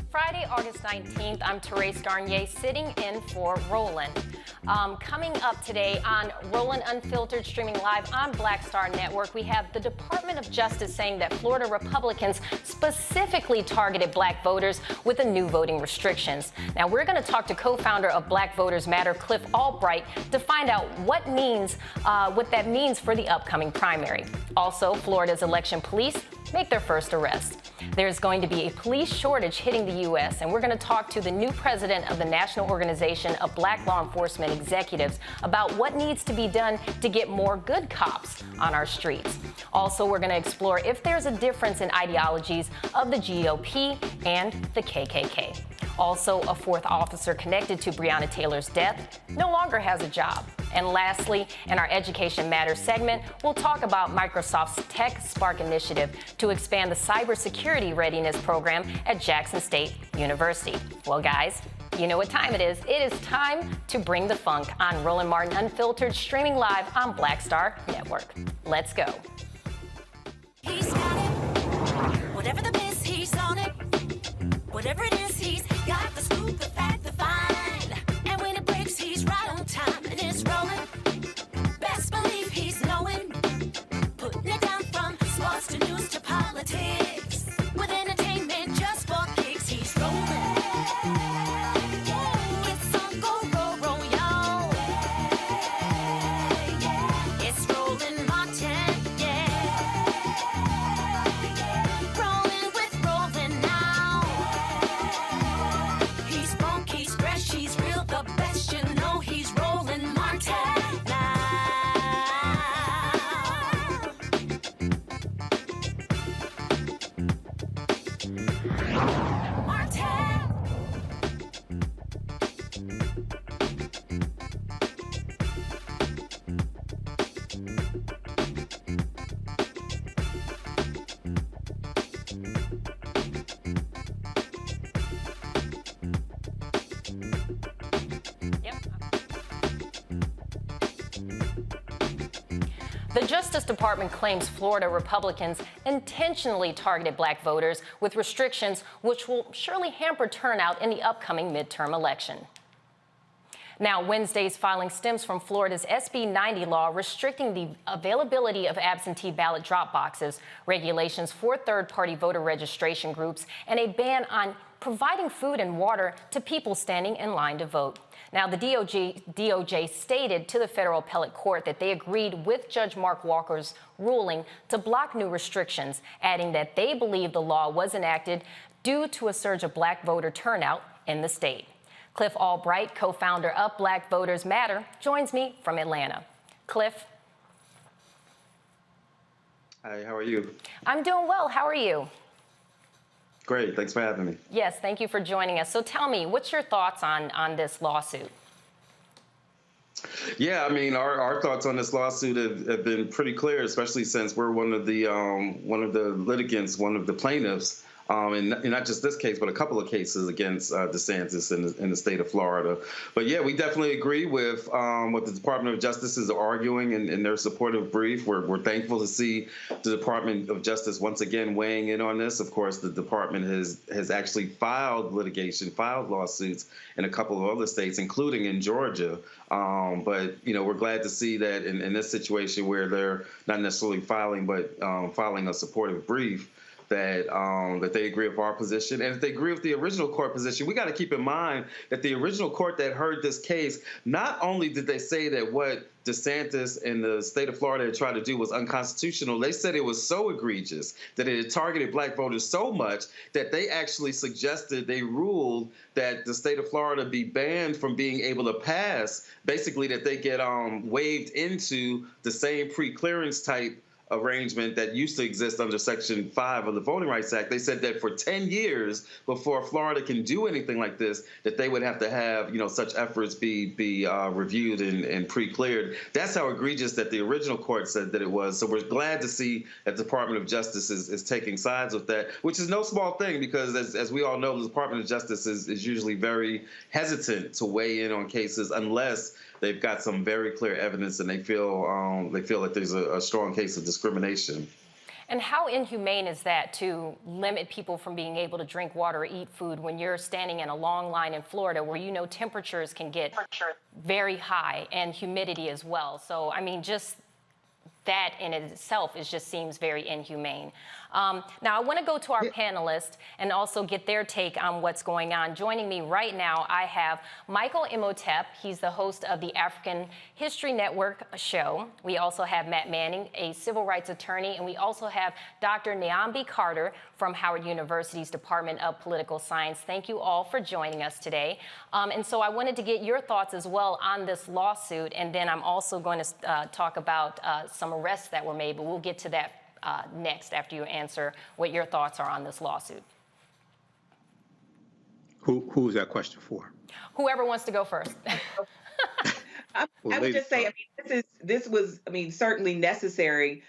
Friday, August 19th, I'm Therese Garnier sitting in for Roland. Coming up today on Roland Unfiltered, streaming live on Black Star Network, we have the Department of Justice saying that Florida Republicans specifically targeted black voters with the new voting restrictions. Now, we're going to talk to co-founder of Black Voters Matter, Cliff Albright, to find out what that means for the upcoming primary. Also, Florida's election police make their first arrest. There's going to be a police shortage hitting the U.S., and we're going to talk to the new president of the National Organization of Black Law Enforcement Executives about what needs to be done to get more good cops on our streets. Also, we're going to explore if there's a difference in ideologies of the GOP and the KKK. Also, a fourth officer connected to Breonna Taylor's death no longer has a job. And lastly, in our Education Matters segment, we'll talk about Microsoft's TechSpark initiative to expand the cybersecurity readiness program at Jackson State University. Well, guys, you know what time it is. It is time to bring the funk on Roland Martin Unfiltered, streaming live on Black Star Network. Let's go. He's got it. Whatever the miss, he's on it. Whatever it is, he's got the scoop, the fact, the find. And when it breaks, he's right on time and it's rolling. Best believe he's knowing. Putting it down from sports to news to politics. With entertainment just for kicks, he's rolling. It's on Go Roll, y'all. It's Roland Martin, yeah. Rolling with Roland now. He's funky, he's fresh, he's real, the best, you know he's Roland Martin now. Martin. The Justice Department claims Florida Republicans intentionally targeted black voters with restrictions which will surely hamper turnout in the upcoming midterm election. Now, Wednesday's filing stems from Florida's SB 90 law restricting the availability of absentee ballot drop boxes, regulations for third-party voter registration groups, and a ban on providing food and water to people standing in line to vote. Now, the DOJ stated to the federal appellate court that they agreed with Judge Mark Walker's ruling to block new restrictions, adding that they believe the law was enacted due to a surge of black voter turnout in the state. Cliff Albright, co-founder of Black Voters Matter, joins me from Atlanta. Cliff. Hi, how are you? I'm doing well. How are you? Great, thanks for having me. Yes, thank you for joining us. So tell me, what's your thoughts on this lawsuit? Yeah, I mean, our thoughts on this lawsuit have been pretty clear, especially since we're one of the litigants, one of the plaintiffs, and not just this case, but a couple of cases against DeSantis in the state of Florida. But yeah, we definitely agree with what the Department of Justice is arguing in their supportive brief. We're thankful to see the Department of Justice once again weighing in on this. Of course, the department has actually filed lawsuits in a couple of other states, including in Georgia. But we're glad to see that in this situation where they're not necessarily filing, but filing a supportive brief, that they agree with our position. And if they agree with the original court position, we got to keep in mind that the original court that heard this case, not only did they say that what DeSantis and the state of Florida had tried to do was unconstitutional, they said it was so egregious that it had targeted black voters so much that they actually they ruled that the state of Florida be banned from being able to pass, basically that they get waived into the same pre-clearance type arrangement that used to exist under Section 5 of the Voting Rights Act. They said that for 10 years before Florida can do anything like this, that they would have to have, such efforts be reviewed and pre-cleared. That's how egregious that the original court said that it was. So we're glad to see that the Department of Justice is taking sides with that, which is no small thing because, as we all know, the Department of Justice is usually very hesitant to weigh in on cases unless they've got some very clear evidence and they feel that there's a strong case of discrimination. And how inhumane is that to limit people from being able to drink water or eat food when you're standing in a long line in Florida where temperatures can get very high and humidity as well? So, I mean, just that in itself just seems very inhumane. Now, I want to go to our panelists and also get their take on what's going on. Joining me right now, I have Michael Imhotep. He's the host of the African History Network show. We also have Matt Manning, a civil rights attorney, and we also have Dr. Nyambi Carter from Howard University's Department of Political Science. Thank you all for joining us today. And so I wanted to get your thoughts as well on this lawsuit, and then I'm also going to talk about some arrests that were made, but we'll get to that next after you answer what your thoughts are on this lawsuit. Who's that question for? Whoever wants to go first. I would just say, this was certainly necessary,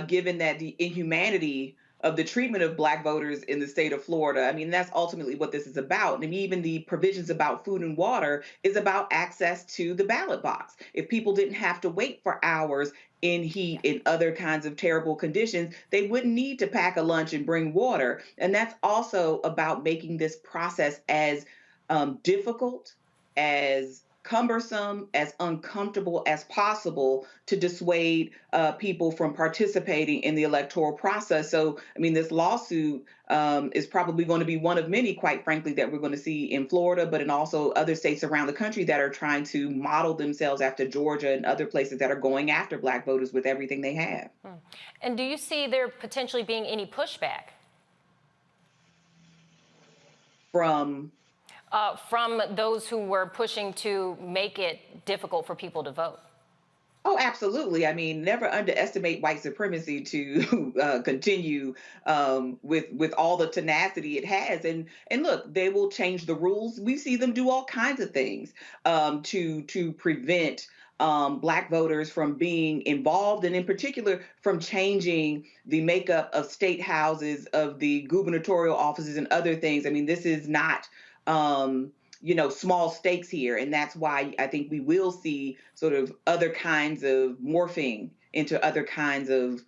given that the inhumanity of the treatment of Black voters in the state of Florida. I mean, that's ultimately what this is about. And even the provisions about food and water is about access to the ballot box. If people didn't have to wait for hours in heat and other kinds of terrible conditions, they wouldn't need to pack a lunch and bring water. And that's also about making this process as difficult, as cumbersome, as uncomfortable as possible to dissuade people from participating in the electoral process. So, this lawsuit is probably going to be one of many, quite frankly, that we're going to see in Florida, but in also other states around the country that are trying to model themselves after Georgia and other places that are going after Black voters with everything they have. And do you see there potentially being any pushback? From those who were pushing to make it difficult for people to vote? Oh, absolutely. Never underestimate white supremacy to continue with all the tenacity it has. And look, they will change the rules. We see them do all kinds of things to prevent Black voters from being involved, and in particular from changing the makeup of state houses, of the gubernatorial offices and other things. This is not small stakes here. And that's why I think we will see sort of other kinds of morphing into other kinds of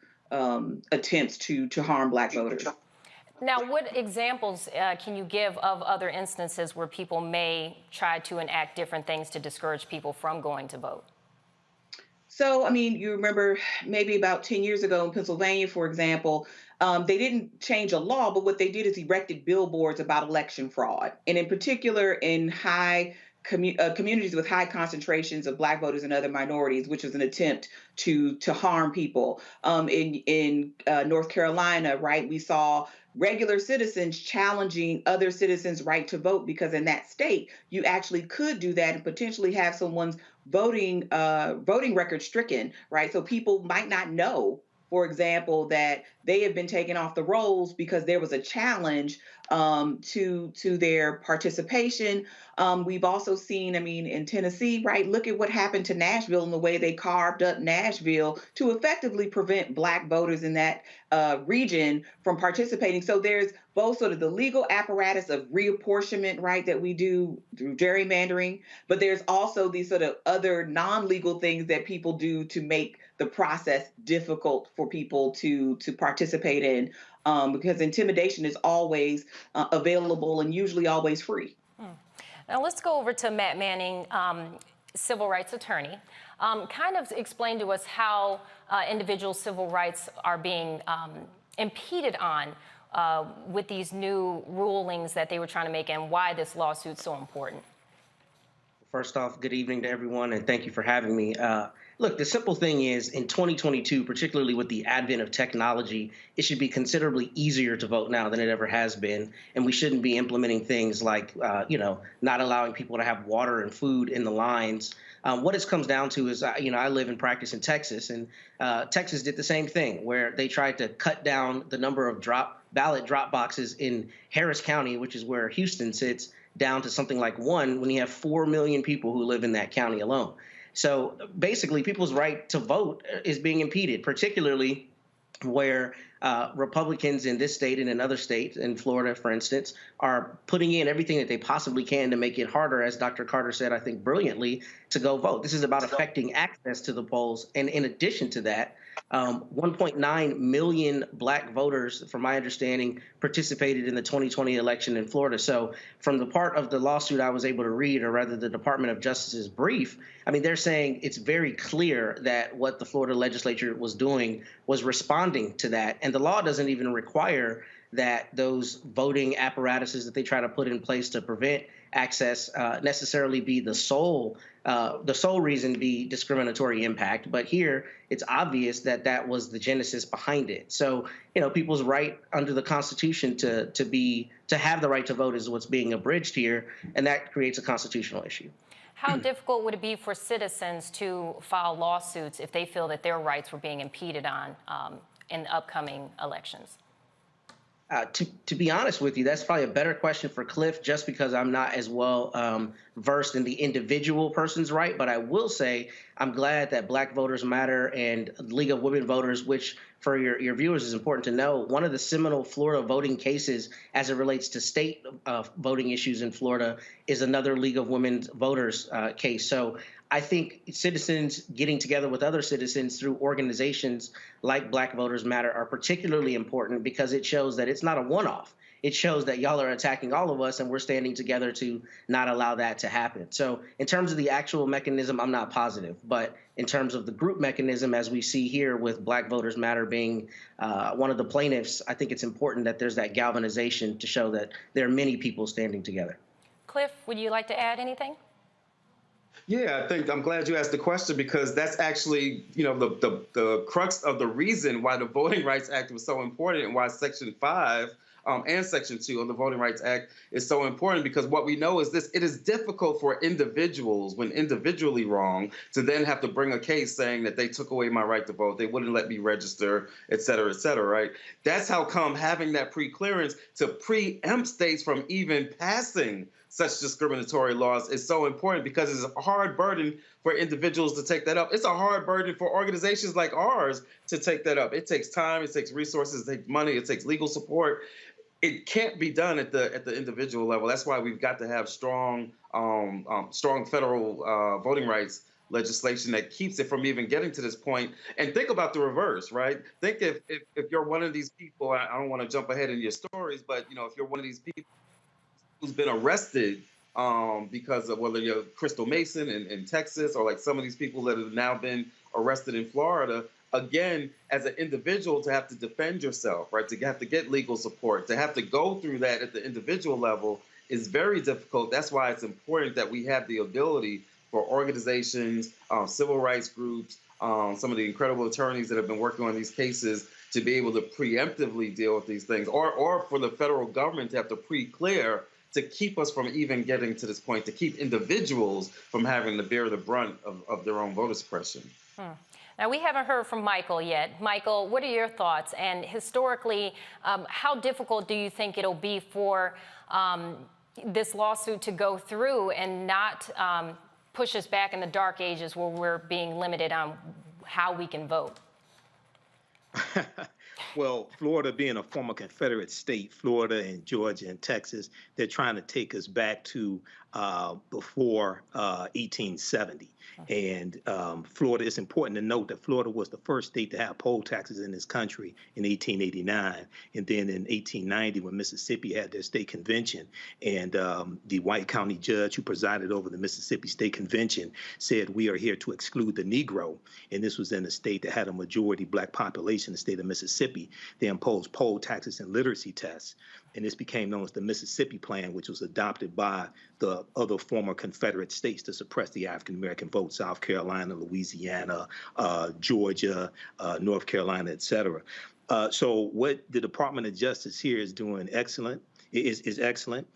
attempts to harm Black voters. Now, what examples can you give of other instances where people may try to enact different things to discourage people from going to vote? So, you remember maybe about 10 years ago in Pennsylvania, for example, they didn't change a law, but what they did is erected billboards about election fraud. And in particular, in communities with high concentrations of Black voters and other minorities, which was an attempt to harm people. In North Carolina, right, we saw regular citizens challenging other citizens' right to vote, because in that state, you actually could do that and potentially have someone's voting record stricken, right? So people might not know, for example, that they have been taken off the rolls because there was a challenge to their participation. We've also seen, in Tennessee, right, look at what happened to Nashville and the way they carved up Nashville to effectively prevent Black voters in that region from participating. So there's both sort of the legal apparatus of reapportionment, right, that we do through gerrymandering, but there's also these sort of other non-legal things that people do to make the process difficult for people to participate in, because intimidation is always available and usually always free. Now let's go over to Matt Manning, civil rights attorney. Kind of explain to us how individual civil rights are being impeded on with these new rulings that they were trying to make, and why this lawsuit's so important. First off, good evening to everyone, and thank you for having me. Look, the simple thing is in 2022, particularly with the advent of technology, it should be considerably easier to vote now than it ever has been. And we shouldn't be implementing things like, not allowing people to have water and food in the lines. What it comes down to is, I live and practice in Texas, and Texas did the same thing where they tried to cut down the number of ballot drop boxes in Harris County, which is where Houston sits, down to something like 1 when you have 4 million people who live in that county alone. So basically, people's right to vote is being impeded, particularly where Republicans in this state and in other states, in Florida, for instance, are putting in everything that they possibly can to make it harder, as Dr. Carter said, I think brilliantly, to go vote. This is about affecting access to the polls. And in addition to that, 1.9 million Black voters, from my understanding, participated in the 2020 election in Florida. So from the part of the lawsuit I was able to read, or rather the Department of Justice's brief, I mean, they're saying it's very clear that what the Florida legislature was doing was responding to that. And the law doesn't even require that those voting apparatuses that they try to put in place to prevent access necessarily be the sole reason be discriminatory impact. But here, it's obvious that that was the genesis behind it. So, people's right under the Constitution to have the right to vote is what's being abridged here, and that creates a constitutional issue. How difficult would it be for citizens to file lawsuits if they feel that their rights were being impeded on in upcoming elections? To be honest with you, that's probably a better question for Cliff, just because I'm not as well versed in the individual person's right. But I will say I'm glad that Black Voters Matter and League of Women Voters, which for your viewers is important to know, one of the seminal Florida voting cases as it relates to state voting issues in Florida is another League of Women Voters case. So I think citizens getting together with other citizens through organizations like Black Voters Matter are particularly important, because it shows that it's not a one-off. It shows that y'all are attacking all of us, and we're standing together to not allow that to happen. So in terms of the actual mechanism, I'm not positive. But in terms of the group mechanism, as we see here with Black Voters Matter being one of the plaintiffs, I think it's important that there's that galvanization to show that there are many people standing together. Cliff, would you like to add anything? Yeah, I'm glad you asked the question, because that's actually, the crux of the reason why the Voting Rights Act was so important, and why Section 5 and Section 2 of the Voting Rights Act is so important, because what we know is this: it is difficult for individuals, when individually wrong, to then have to bring a case saying that they took away my right to vote, they wouldn't let me register, et cetera, right? That's how come having that pre-clearance to preempt states from even passing such discriminatory laws is so important, because it's a hard burden for individuals to take that up. It's a hard burden for organizations like ours to take that up. It takes time, it takes resources, it takes money, it takes legal support. It can't be done at the individual level. That's why we've got to have strong federal voting rights legislation that keeps it from even getting to this point. And think about the reverse, right? Think if you're one of these people, I don't want to jump ahead in your stories, but if you're one of these people who's been arrested because of whether you're Crystal Mason in Texas, or like some of these people that have now been arrested in Florida, again, as an individual, to have to defend yourself, right, to have to get legal support, to have to go through that at the individual level is very difficult. That's why it's important that we have the ability for organizations, civil rights groups, some of the incredible attorneys that have been working on these cases to be able to preemptively deal with these things, or for the federal government to have to pre-clear to keep us from even getting to this point, to keep individuals from having to bear the brunt of their own voter suppression. Now, we haven't heard from Michael yet. Michael, what are your thoughts? And historically, how difficult do you think it'll be for this lawsuit to go through and not push us back in the dark ages where we're being limited on how we can vote? Well, Florida being a former Confederate state, Florida and Georgia and Texas, they're trying to take us back to before 1870. And Florida, it's important to note that Florida was the first state to have poll taxes in this country in 1889. And then in 1890, when Mississippi had their state convention, and the White County judge who presided over the Mississippi State Convention said, we are here to exclude the Negro. And this was in a state that had a majority Black population, the state of Mississippi. They imposed poll taxes and literacy tests. And this became known as the Mississippi Plan, which was adopted by the other former Confederate states to suppress the African American vote: South Carolina, Louisiana, Georgia, North Carolina, et cetera. So what the Department of Justice here is doing is excellent.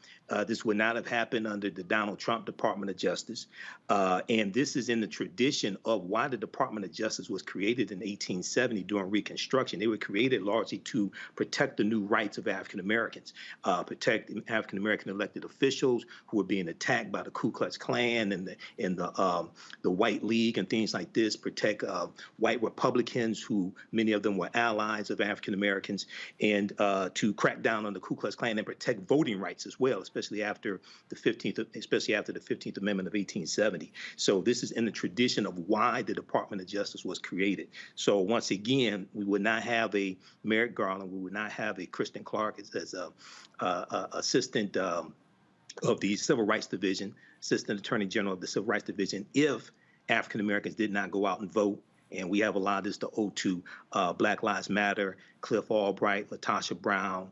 This would not have happened under the Donald Trump Department of Justice. And this is in the tradition of why the Department of Justice was created in 1870 during Reconstruction. They were created largely to protect the new rights of African Americans, protect African American elected officials who were being attacked by the Ku Klux Klan and the White League and things like this, protect white Republicans who many of them were allies of African Americans, and to crack down on the Ku Klux Klan and protect voting rights as well, especially after the 15th Amendment of 1870. So this is in the tradition of why the Department of Justice was created. So once again, we would not have a Merrick Garland, we would not have a Kristen Clark as a assistant of the Civil Rights Division, Assistant Attorney General of the Civil Rights Division, if African Americans did not go out and vote. And we have a lot of this to owe to Black Lives Matter, Cliff Albright, Latasha Brown,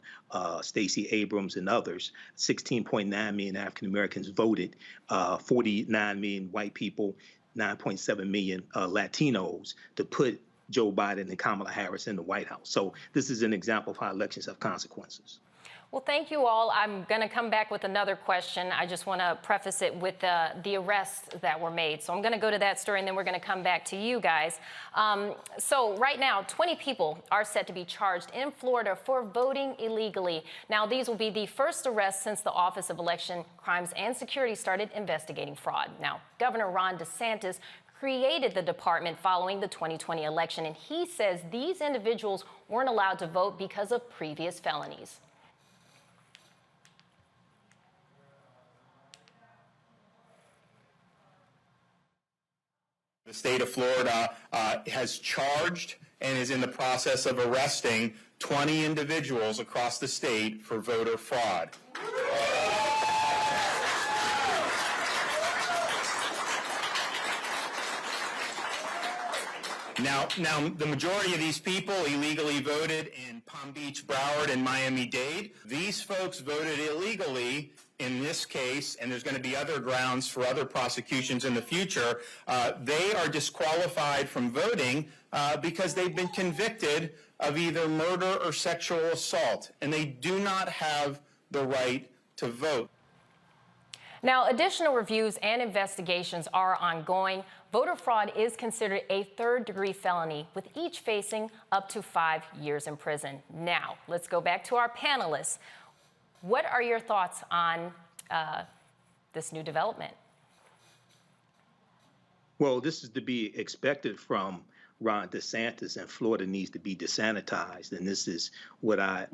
Stacey Abrams, and others. 16.9 million African Americans voted, 49 million white people, 9.7 million Latinos to put Joe Biden and Kamala Harris in the White House. So this is an example of how elections have consequences. Well, thank you all. I'm going to come back with another question. I just want to preface it with the arrests that were made. So I'm going to go to that story, and then we're going to come back to you guys. So right now, 20 people are set to be charged in Florida for voting illegally. Now, these will be the first arrests since the Office of Election Crimes and Security started investigating fraud. Now, Governor Ron DeSantis created the department following the 2020 election, and he says these individuals weren't allowed to vote because of previous felonies. The state of Florida has charged and is in the process of arresting 20 individuals across the state for voter fraud. Now, the majority of these people illegally voted in Palm Beach, Broward, and Miami-Dade. These folks voted illegally in this case, and there's going to be other grounds for other prosecutions in the future. They are disqualified from voting because they've been convicted of either murder or sexual assault, and they do not have the right to vote. Now, additional reviews and investigations are ongoing. Voter fraud is considered a third-degree felony, with each facing up to 5 years in prison. Now, let's go back to our panelists. What are your thoughts on this new development? Well, this is to be expected from Ron DeSantis, and Florida needs to be desanitized. And this is what I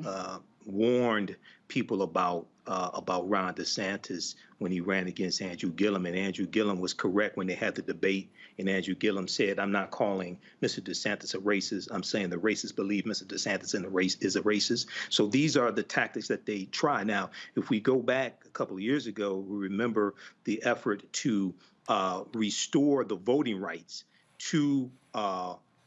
warned people about Ron DeSantis when he ran against Andrew Gillum. And Andrew Gillum was correct when they had the debate. And Andrew Gillum said, I'm not calling Mr. DeSantis a racist. I'm saying the racists believe Mr. DeSantis is a racist. So these are the tactics that they try. Now, if we go back a couple of years ago, we remember the effort to restore the voting rights to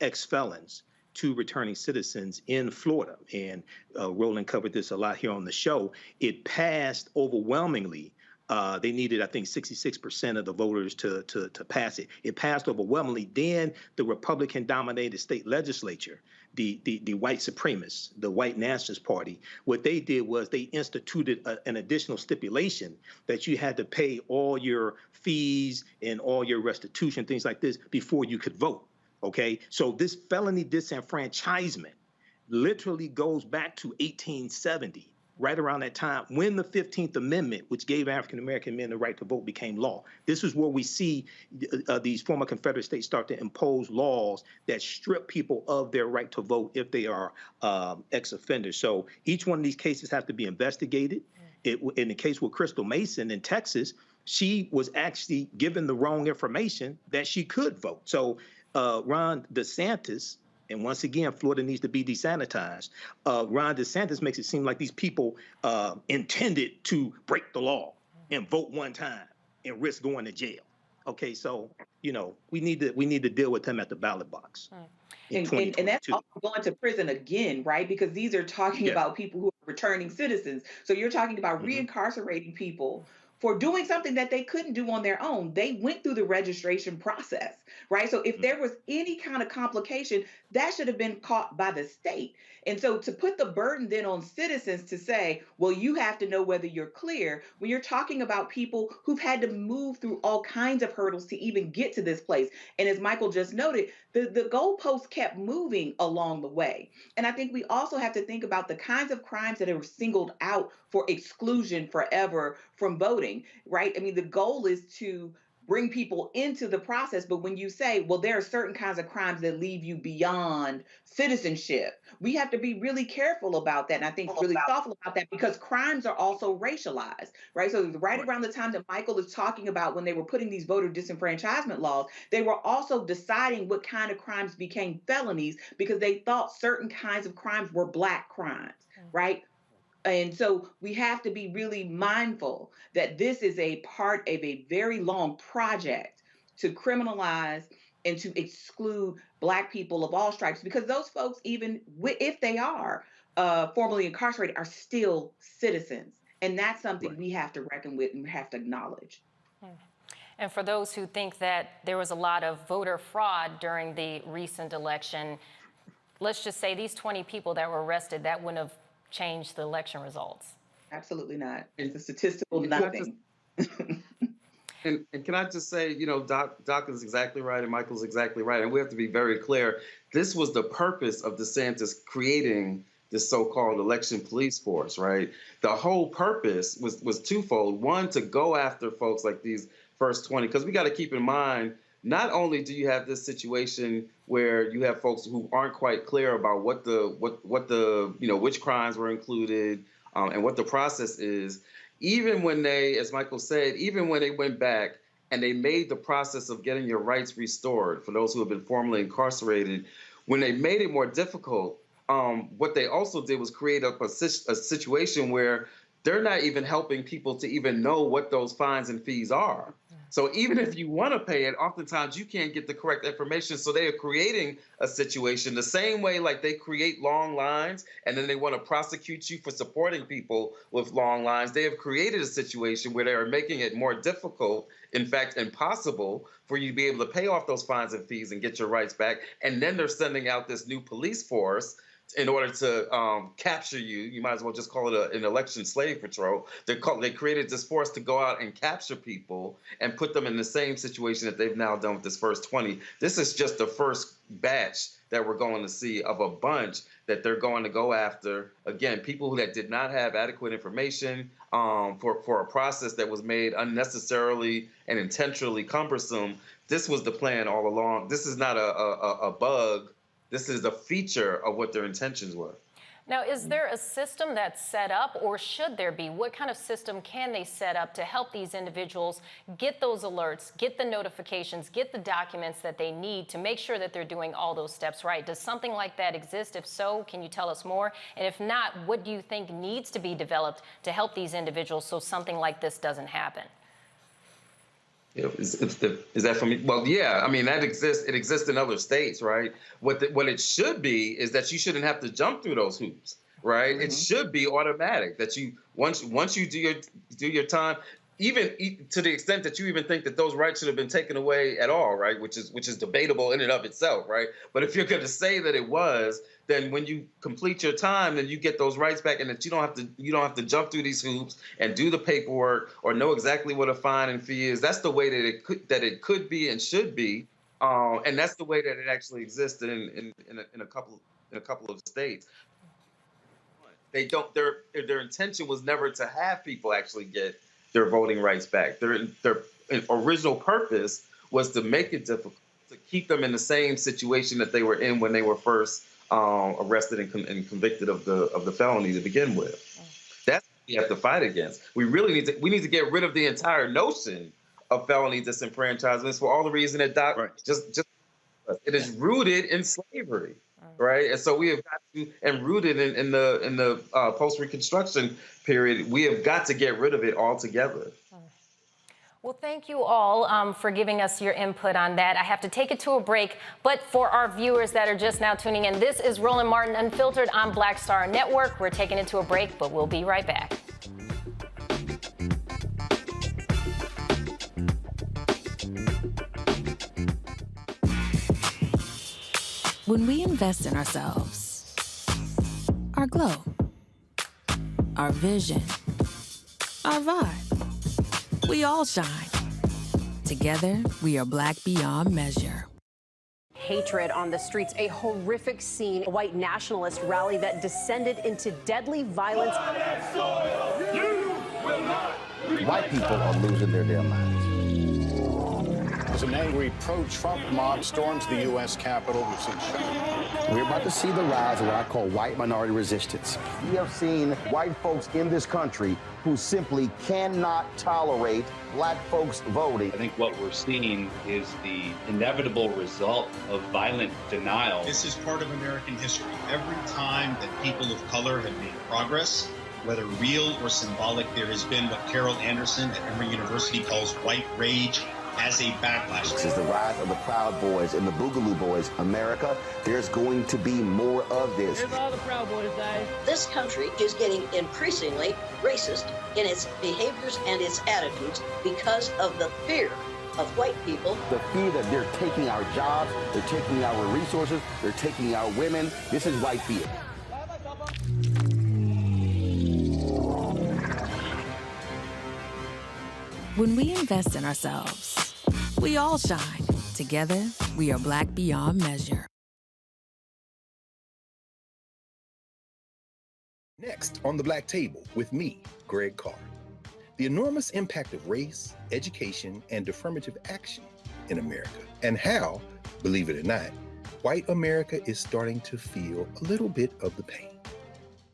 ex-felons, to returning citizens in Florida. And Roland covered this a lot here on the show. It passed overwhelmingly. They needed, I think, 66% of the voters to pass it. It passed overwhelmingly. Then the Republican-dominated state legislature, the white supremacists, the white nationalist party, what they did was they instituted an additional stipulation that you had to pay all your fees and all your restitution, things like this, before you could vote. Okay, so this felony disenfranchisement literally goes back to 1870, right around that time when the 15th Amendment, which gave African-American men the right to vote, became law. This is where we see these former Confederate states start to impose laws that strip people of their right to vote if they are ex-offenders. So each one of these cases have to be investigated. In the case with Crystal Mason in Texas, she was actually given the wrong information that she could vote. So Ron DeSantis, and once again, Florida needs to be desanitized. Ron DeSantis makes it seem like these people intended to break the law and vote one time and risk going to jail. Okay, so we need to deal with them at the ballot box. And that's also going to prison again, right? Because these are talking about people who are returning citizens. So you're talking about reincarcerating people for doing something that they couldn't do on their own. They went through the registration process, right? So if there was any kind of complication, that should have been caught by the state. And so to put the burden then on citizens to say, well, you have to know whether you're clear, when you're talking about people who've had to move through all kinds of hurdles to even get to this place. And as Michael just noted, the goalposts kept moving along the way. And I think we also have to think about the kinds of crimes that are singled out for exclusion forever from voting, right? I mean, the goal is to bring people into the process. But when you say, well, there are certain kinds of crimes that leave you beyond citizenship, we have to be really careful about that. And I think really thoughtful about that, because crimes are also racialized, right? So right around the time that Michael is talking about when they were putting these voter disenfranchisement laws, they were also deciding what kind of crimes became felonies because they thought certain kinds of crimes were Black crimes, right? And so we have to be really mindful that this is a part of a very long project to criminalize and to exclude Black people of all stripes, because those folks, even if they are formerly incarcerated, are still citizens. And that's something we have to reckon with and we have to acknowledge. And for those who think that there was a lot of voter fraud during the recent election, let's just say these 20 people that were arrested, that wouldn't have changed the election results. Absolutely not. It's a statistical nothing. And can I just say, you know, Doc is exactly right and Michael's exactly right. And we have to be very clear. This was the purpose of DeSantis creating this so-called election police force, right? The whole purpose was twofold. One, to go after folks like these first 20, because we got to keep in mind, not only do you have this situation where you have folks who aren't quite clear about what the you know, which crimes were included and what the process is, even when they, as Michael said, even when they went back and they made the process of getting your rights restored for those who have been formerly incarcerated, when they made it more difficult, what they also did was create a situation where they're not even helping people to even know what those fines and fees are. So even if you want to pay it, oftentimes you can't get the correct information. So they are creating a situation the same way like they create long lines and then they want to prosecute you for supporting people with long lines. They have created a situation where they are making it more difficult, in fact, impossible for you to be able to pay off those fines and fees and get your rights back. And then they're sending out this new police force in order to capture you. You might as well just call it an election slave patrol. They created this force to go out and capture people and put them in the same situation that they've now done with this first 20. This is just the first batch that we're going to see of a bunch that they're going to go after. Again, people that did not have adequate information for a process that was made unnecessarily and intentionally cumbersome. This was the plan all along. This is not a bug. This is a feature of what their intentions were. Now, is there a system that's set up, or should there be? What kind of system can they set up to help these individuals get those alerts, get the notifications, get the documents that they need to make sure that they're doing all those steps right? Does something like that exist? If so, can you tell us more? And if not, what do you think needs to be developed to help these individuals so something like this doesn't happen? Is that for me? Well, yeah. I mean, that exists. It exists in other states, right? What it should be is that you shouldn't have to jump through those hoops, right? Mm-hmm. It should be automatic that you once you do your time, even to the extent that you even think that those rights should have been taken away at all, right? Which is debatable in and of itself, right? But if you're going to say that it was, then when you complete your time, then you get those rights back, and that you don't have to jump through these hoops and do the paperwork or know exactly what a fine and fee is. That's the way that it could be and should be, and that's the way that it actually exists in a couple of states. They don't. Their intention was never to have people actually get their voting rights back. Their original purpose was to make it difficult, to keep them in the same situation that they were in when they were first arrested and convicted of the felony to begin with. That's what we have to fight against. We need to get rid of the entire notion of felony disenfranchisement for all the reason that Doc just it is rooted in slavery. Right, and so we have got to, and rooted in the post-Reconstruction period, we have got to get rid of it altogether. Well, thank you all for giving us your input on that. I have to take it to a break, but for our viewers that are just now tuning in, this is Roland Martin Unfiltered on Black Star Network. We're taking it to a break, but we'll be right back. When we invest in ourselves, our glow, our vision, our vibe, we all shine. Together, we are Black beyond measure. Hatred on the streets, a horrific scene, a white nationalist rally that descended into deadly violence. White people are losing their damn minds. As an angry pro-Trump mob storms the U.S. Capitol, we've seen shooting. We're about to see the rise of what I call white minority resistance. We have seen white folks in this country who simply cannot tolerate black folks voting. I think what we're seeing is the inevitable result of violent denial. This is part of American history. Every time that people of color have made progress, whether real or symbolic, there has been what Carol Anderson at Emory University calls white rage as a backlash. This is the rise of the Proud Boys and the Boogaloo Boys. America, there's going to be more of this. Here's all the Proud Boys, guys. This country is getting increasingly racist in its behaviors and its attitudes because of the fear of white people. The fear that they're taking our jobs, they're taking our resources, they're taking our women. This is white fear. When we invest in ourselves, we all shine. Together, we are Black beyond measure. Next on the Black Table with me, Greg Carr. The enormous impact of race, education, and affirmative action in America, and how, believe it or not, white America is starting to feel a little bit of the pain.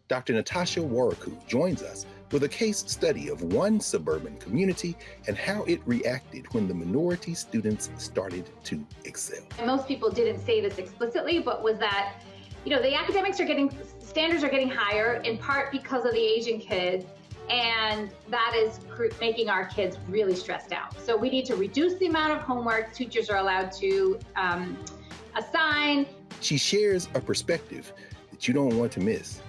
Dr. Natasha Waraku joins us with a case study of one suburban community and how it reacted when the minority students started to excel. Most people didn't say this explicitly, but was that, the academics standards are getting higher in part because of the Asian kids, and that is making our kids really stressed out. So we need to reduce the amount of homework teachers are allowed to assign. She shares a perspective that you don't want to miss.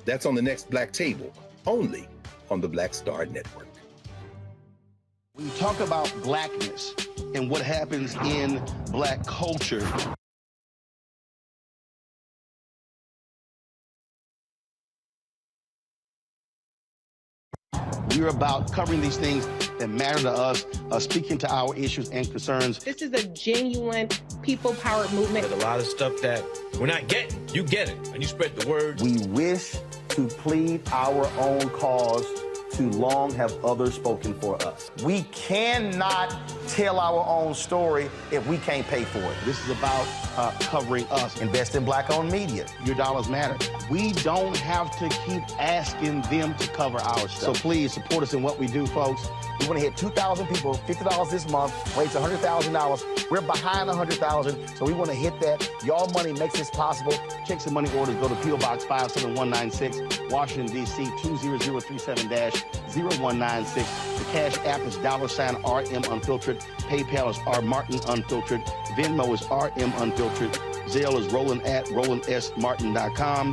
That's on the next Black Table, only on the Black Star Network. When you talk about blackness and what happens in black culture, we're about covering these things that matter to us, speaking to our issues and concerns. This is a genuine people-powered movement. There's a lot of stuff that we're not getting. You get it, and you spread the word. We wish to plead our own cause. Too long have others spoken for us. We cannot tell our own story if we can't pay for it. This is about covering us. Invest in black-owned media. Your dollars matter. We don't have to keep asking them to cover our stuff. So please support us in what we do, folks. We want to hit 2,000 people, $50 this month, raise $100,000. We're behind $100,000, so we want to hit that. Y'all money makes this possible. Checks and money orders go to P.O. Box 57196, Washington, D.C. 20037-0196. The Cash App is $RM Unfiltered. PayPal is R Martin Unfiltered. Venmo is RM Unfiltered. Zelle is Roland at RolandSMartin.com.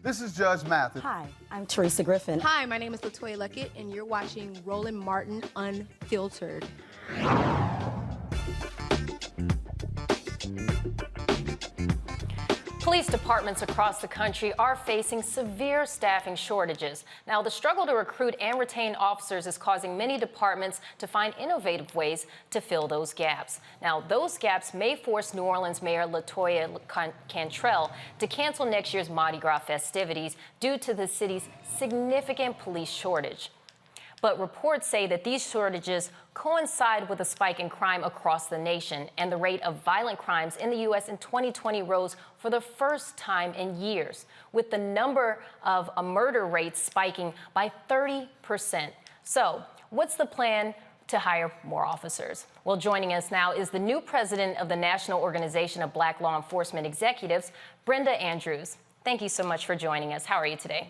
This is Judge Mathis. Hi, I'm Teresa Griffin. Hi, my name is LaToya Luckett, and you're watching Roland Martin Unfiltered. Police departments across the country are facing severe staffing shortages. Now, the struggle to recruit and retain officers is causing many departments to find innovative ways to fill those gaps. Now, those gaps may force New Orleans Mayor LaToya Cantrell to cancel next year's Mardi Gras festivities due to the city's significant police shortage. But reports say that these shortages coincide with a spike in crime across the nation, and the rate of violent crimes in the U.S. in 2020 rose for the first time in years, with the number of murder rates spiking by 30%. So, what's the plan to hire more officers? Well, joining us now is the new president of the National Organization of Black Law Enforcement Executives, Brenda Andrews. Thank you so much for joining us. How are you today?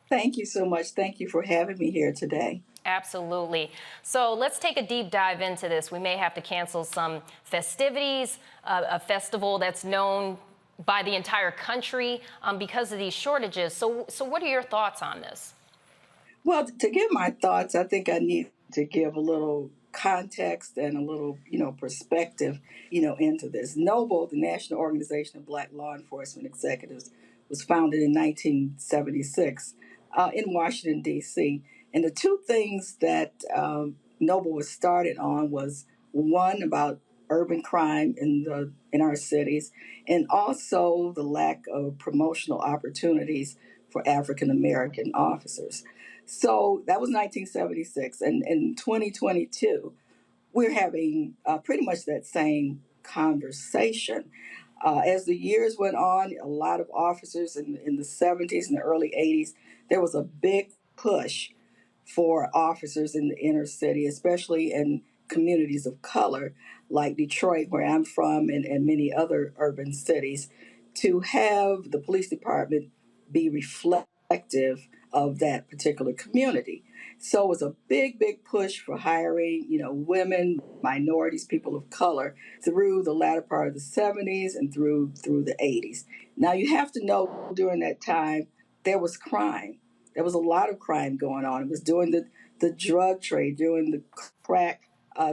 Thank you so much. Thank you for having me here today. Absolutely. So let's take a deep dive into this. We may have to cancel some festivities, a festival that's known by the entire country because of these shortages. So what are your thoughts on this? Well, to give my thoughts, I think I need to give a little context and a little, perspective, into this. NOBLE, the National Organization of Black Law Enforcement Executives, was founded in 1976 in Washington, D.C. And the two things that NOBLE was started on was one about urban crime in our cities, and also the lack of promotional opportunities for African American officers. So that was 1976, and in 2022, we're having pretty much that same conversation. As the years went on, a lot of officers in the 70s and the early 80s, there was a big push for officers in the inner city, especially in communities of color like Detroit, where I'm from, and many other urban cities, to have the police department be reflective of that particular community. So it was a big, big push for hiring, women, minorities, people of color through the latter part of the 70s and through the 80s. Now you have to know during that time there was crime. There was a lot of crime going on. It was during the drug trade, during the crack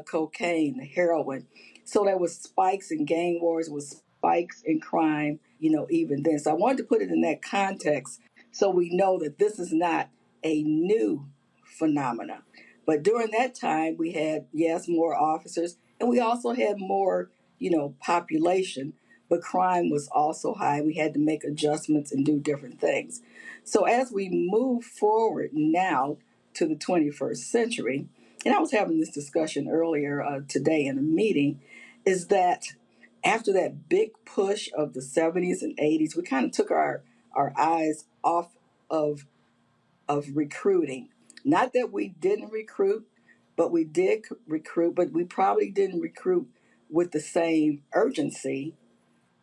cocaine, the heroin. So there was spikes in gang wars, it was spikes in crime, even then. So I wanted to put it in that context so we know that this is not a new phenomena. But during that time, we had, yes, more officers, and we also had more, population, but crime was also high. We had to make adjustments and do different things. So as we move forward now to the 21st century, and I was having this discussion earlier today in a meeting, is that after that big push of the 70s and 80s, we kind of took our eyes off of recruiting. Not that we didn't recruit, but we did recruit, but we probably didn't recruit with the same urgency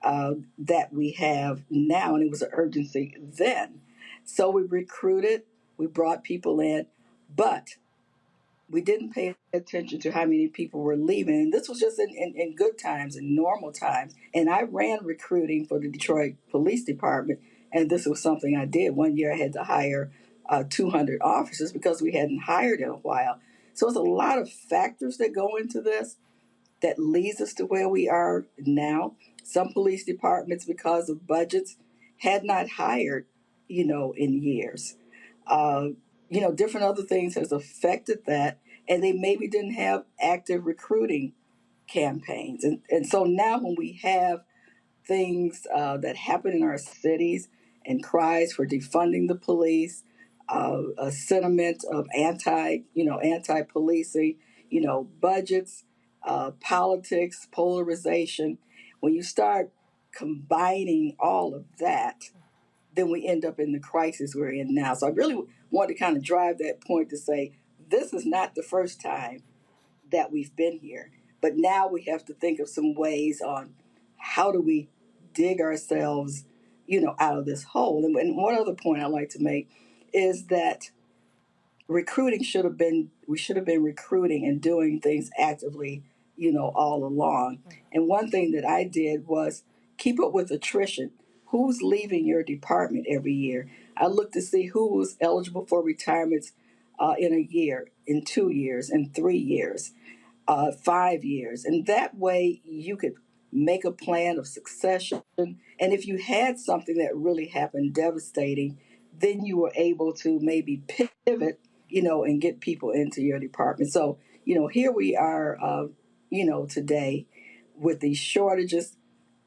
that we have now, and it was an urgency then. So we recruited, we brought people in, but we didn't pay attention to how many people were leaving. And this was just in good times, in normal times. And I ran recruiting for the Detroit Police Department, and this was something I did. One year I had to hire 200 officers because we hadn't hired in a while. So it's a lot of factors that go into this that leads us to where we are now. Some police departments, because of budgets, had not hired, in years. Different other things has affected that, and they maybe didn't have active recruiting campaigns. And so now when we have things that happen in our cities and cries for defunding the police, a sentiment of anti-policing, budgets, politics, polarization, when you start combining all of that, then we end up in the crisis we're in now. So I really want to kind of drive that point to say this is not the first time that we've been here, but now we have to think of some ways on how do we dig ourselves, out of this hole. And one other point I'd like to make is that recruiting we should have been recruiting and doing things actively, all along. And one thing that I did was keep up with attrition. Who's leaving your department every year? I looked to see who was eligible for retirements in a year, in 2 years, in 3 years, 5 years. And that way you could make a plan of succession. And if you had something that really happened devastating, then you were able to maybe pivot, and get people into your department. So, here we are, today with these shortages,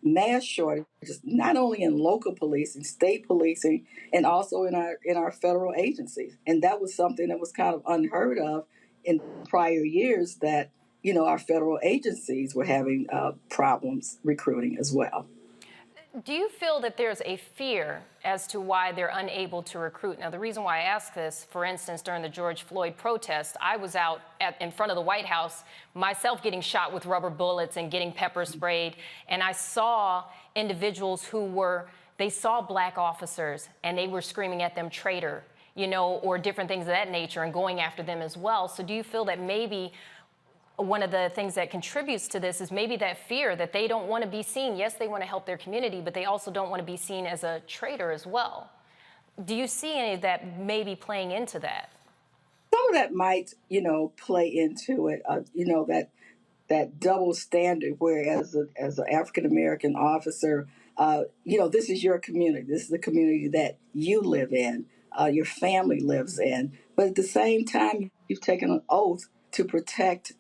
mass shortages, not only in local policing, state policing, and also in our federal agencies. And that was something that was kind of unheard of in prior years, that our federal agencies were having problems recruiting as well. Do you feel that there's a fear as to why they're unable to recruit? Now, the reason why I ask this, for instance, during the George Floyd protest, I was out in front of the White House, myself getting shot with rubber bullets and getting pepper sprayed, and I saw individuals they saw black officers, and they were screaming at them, traitor, or different things of that nature, and going after them as well. So do you feel that maybe one of the things that contributes to this is maybe that fear that they don't want to be seen? Yes, they want to help their community, but they also don't want to be seen as a traitor as well. Do you see any of that maybe playing into that? Some of that might, play into it. That double standard, where as an African American officer, this is your community. This is the community that you live in, your family lives in. But at the same time, you've taken an oath to protect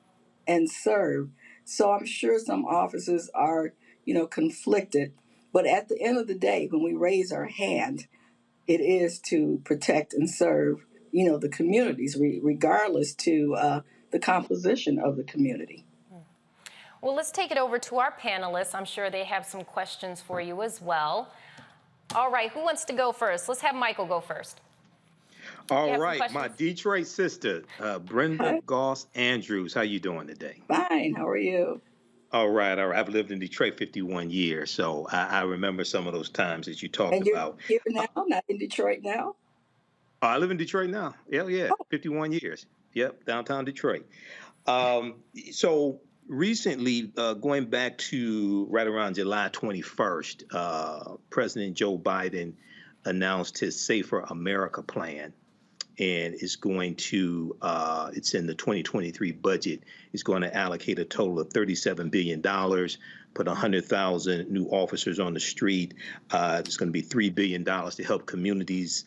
and serve. So I'm sure some officers are, conflicted. But at the end of the day, when we raise our hand, it is to protect and serve, the communities, regardless to the composition of the community. Well, let's take it over to our panelists. I'm sure they have some questions for you as well. All right, who wants to go first? Let's have Michael go first. All right, my Detroit sister, Brenda Goss Andrews. How you doing today? Fine. How are you? All right. I've lived in Detroit 51 years, so I remember some of those times that you talked about. And you're here now, not in Detroit now? I live in Detroit now. Yeah, 51 years. Yep, downtown Detroit. So recently, going back to right around July 21st, President Joe Biden announced his Safer America plan. And it's going to, it's in the 2023 budget, it's going to allocate a total of $37 billion, put 100,000 new officers on the street. There's going to be $3 billion to help communities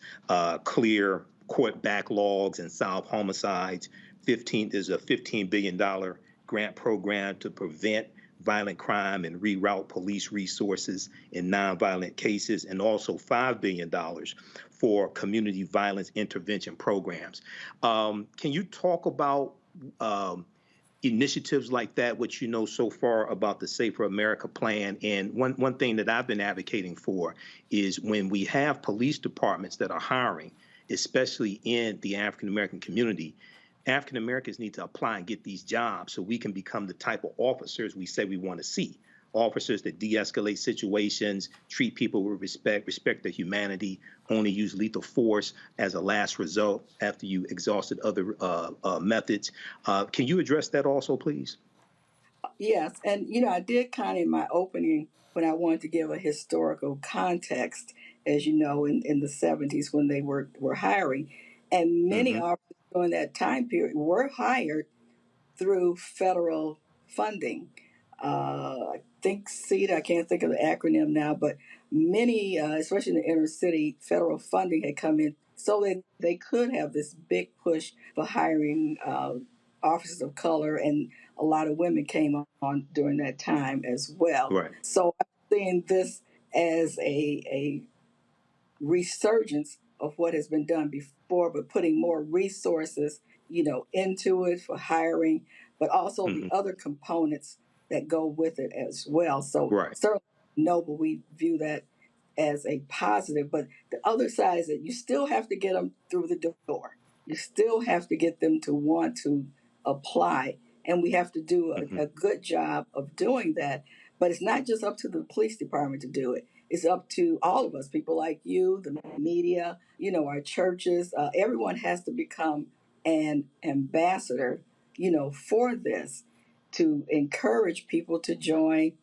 clear court backlogs and solve homicides. There's a $15 billion grant program to prevent violent crime and reroute police resources in nonviolent cases, and also $5 billion for community violence intervention programs. Can you talk about initiatives like that, what you know so far about the Safer America plan? And one thing that I've been advocating for is when we have police departments that are hiring, especially in the African American community, African Americans need to apply and get these jobs so we can become the type of officers we say we want to see. Officers that de-escalate situations, treat people with respect their humanity, only use lethal force as a last result after you exhausted other methods. Can you address that also, please? Yes, and I did kind of in my opening when I wanted to give a historical context, as you know, in the 70s when they were hiring, and many officers during that time period were hired through federal funding. I think CETA, I can't think of the acronym now, but many, especially in the inner city, federal funding had come in so that they could have this big push for hiring officers of color, and a lot of women came on during that time as well. Right. So I'm seeing this as a resurgence of what has been done before, but putting more resources, into it for hiring, but also the other components that go with it as well. So certainly noble, we view that as a positive, but the other side is that you still have to get them through the door. You still have to get them to want to apply, and we have to do a good job of doing that. But it's not just up to the police department to do it. It's up to all of us, people like you, the media, our churches. Everyone has to become an ambassador, for this, to encourage people to join,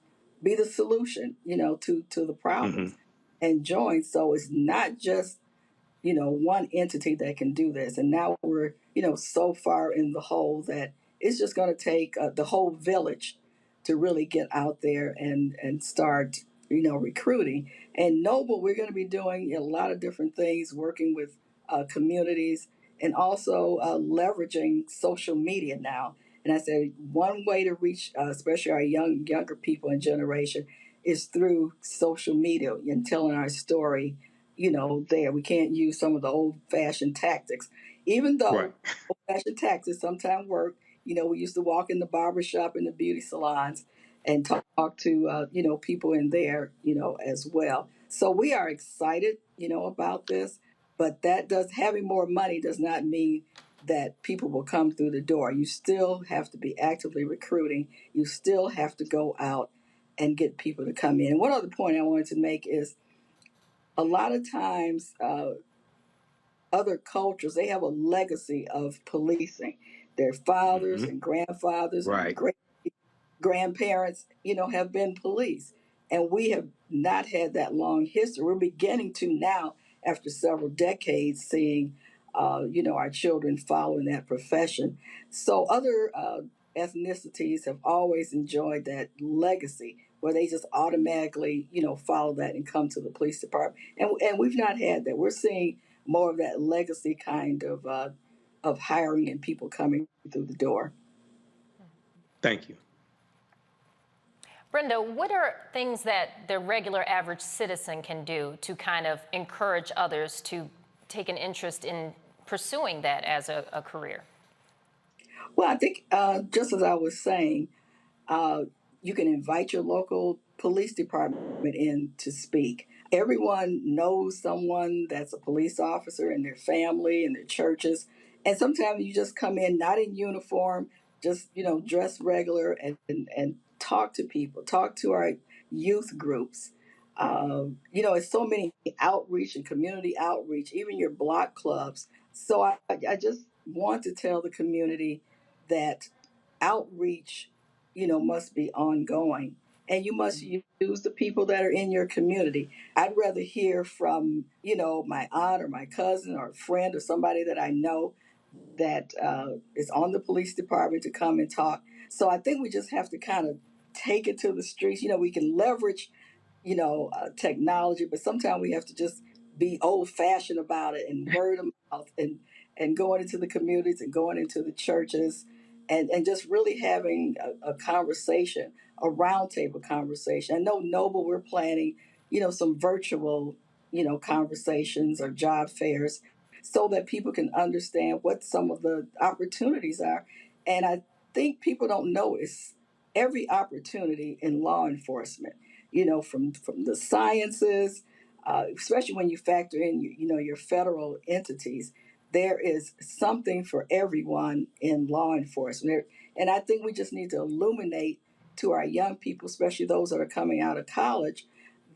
be the solution, to the problems, and join. So it's not just, one entity that can do this. And now we're, so far in the hole that it's just going to take the whole village to really get out there and start, recruiting. And Noble, we're going to be doing a lot of different things, working with communities, and also leveraging social media now. And I said one way to reach, especially our younger people and generation, is through social media and telling our story. There we can't use some of the old-fashioned tactics, even though old-fashioned tactics sometimes work. We used to walk in the barbershop and the beauty salons and talk to people in there, as well. So we are excited, about this. But having more money does not mean that people will come through the door. You still have to be actively recruiting. You still have to go out and get people to come in. And one other point I wanted to make is a lot of times other cultures, they have a legacy of policing. Their fathers and grandfathers and grandparents, have been police. And we have not had that long history. We're beginning to now, after several decades, seeing our children follow in that profession. So other ethnicities have always enjoyed that legacy where they just automatically, follow that and come to the police department. And we've not had that. We're seeing more of that legacy kind of hiring and people coming through the door. Thank you. Brenda, what are things that the regular average citizen can do to kind of encourage others to take an interest in pursuing that as a career? Well, I think just as I was saying, you can invite your local police department in to speak. Everyone knows someone that's a police officer in their family and their churches. And sometimes you just come in not in uniform, just, dress regular and talk to people, talk to our youth groups. It's so many outreach and community outreach, even your block clubs. So I just want to tell the community that outreach, must be ongoing. And you must use the people that are in your community. I'd rather hear from, my aunt or my cousin or a friend or somebody that I know that is on the police department to come and talk. So I think we just have to kind of take it to the streets. We can leverage, technology, but sometimes we have to just be old fashioned about it and word of mouth and going into the communities and going into the churches and just really having a conversation, a roundtable conversation. I know, Noble, we're planning, some virtual, conversations or job fairs so that people can understand what some of the opportunities are. And I think people don't notice every opportunity in law enforcement, from the sciences, especially when you factor in, your federal entities. There is something for everyone in law enforcement. And I think we just need to illuminate to our young people, especially those that are coming out of college,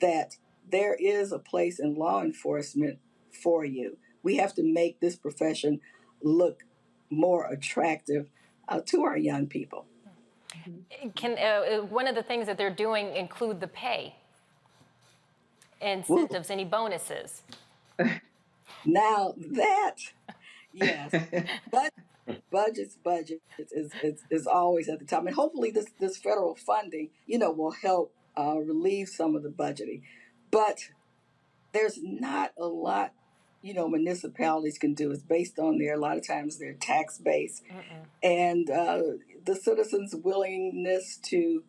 that there is a place in law enforcement for you. We have to make this profession look more attractive to our young people. Can one of the things that they're doing include the pay, incentives, any bonuses? Now that, yes, but budget is always at the top, and hopefully this federal funding, will help relieve some of the budgeting. But there's not a lot, municipalities can do. It's based on a lot of times their tax base and the citizens' willingness to,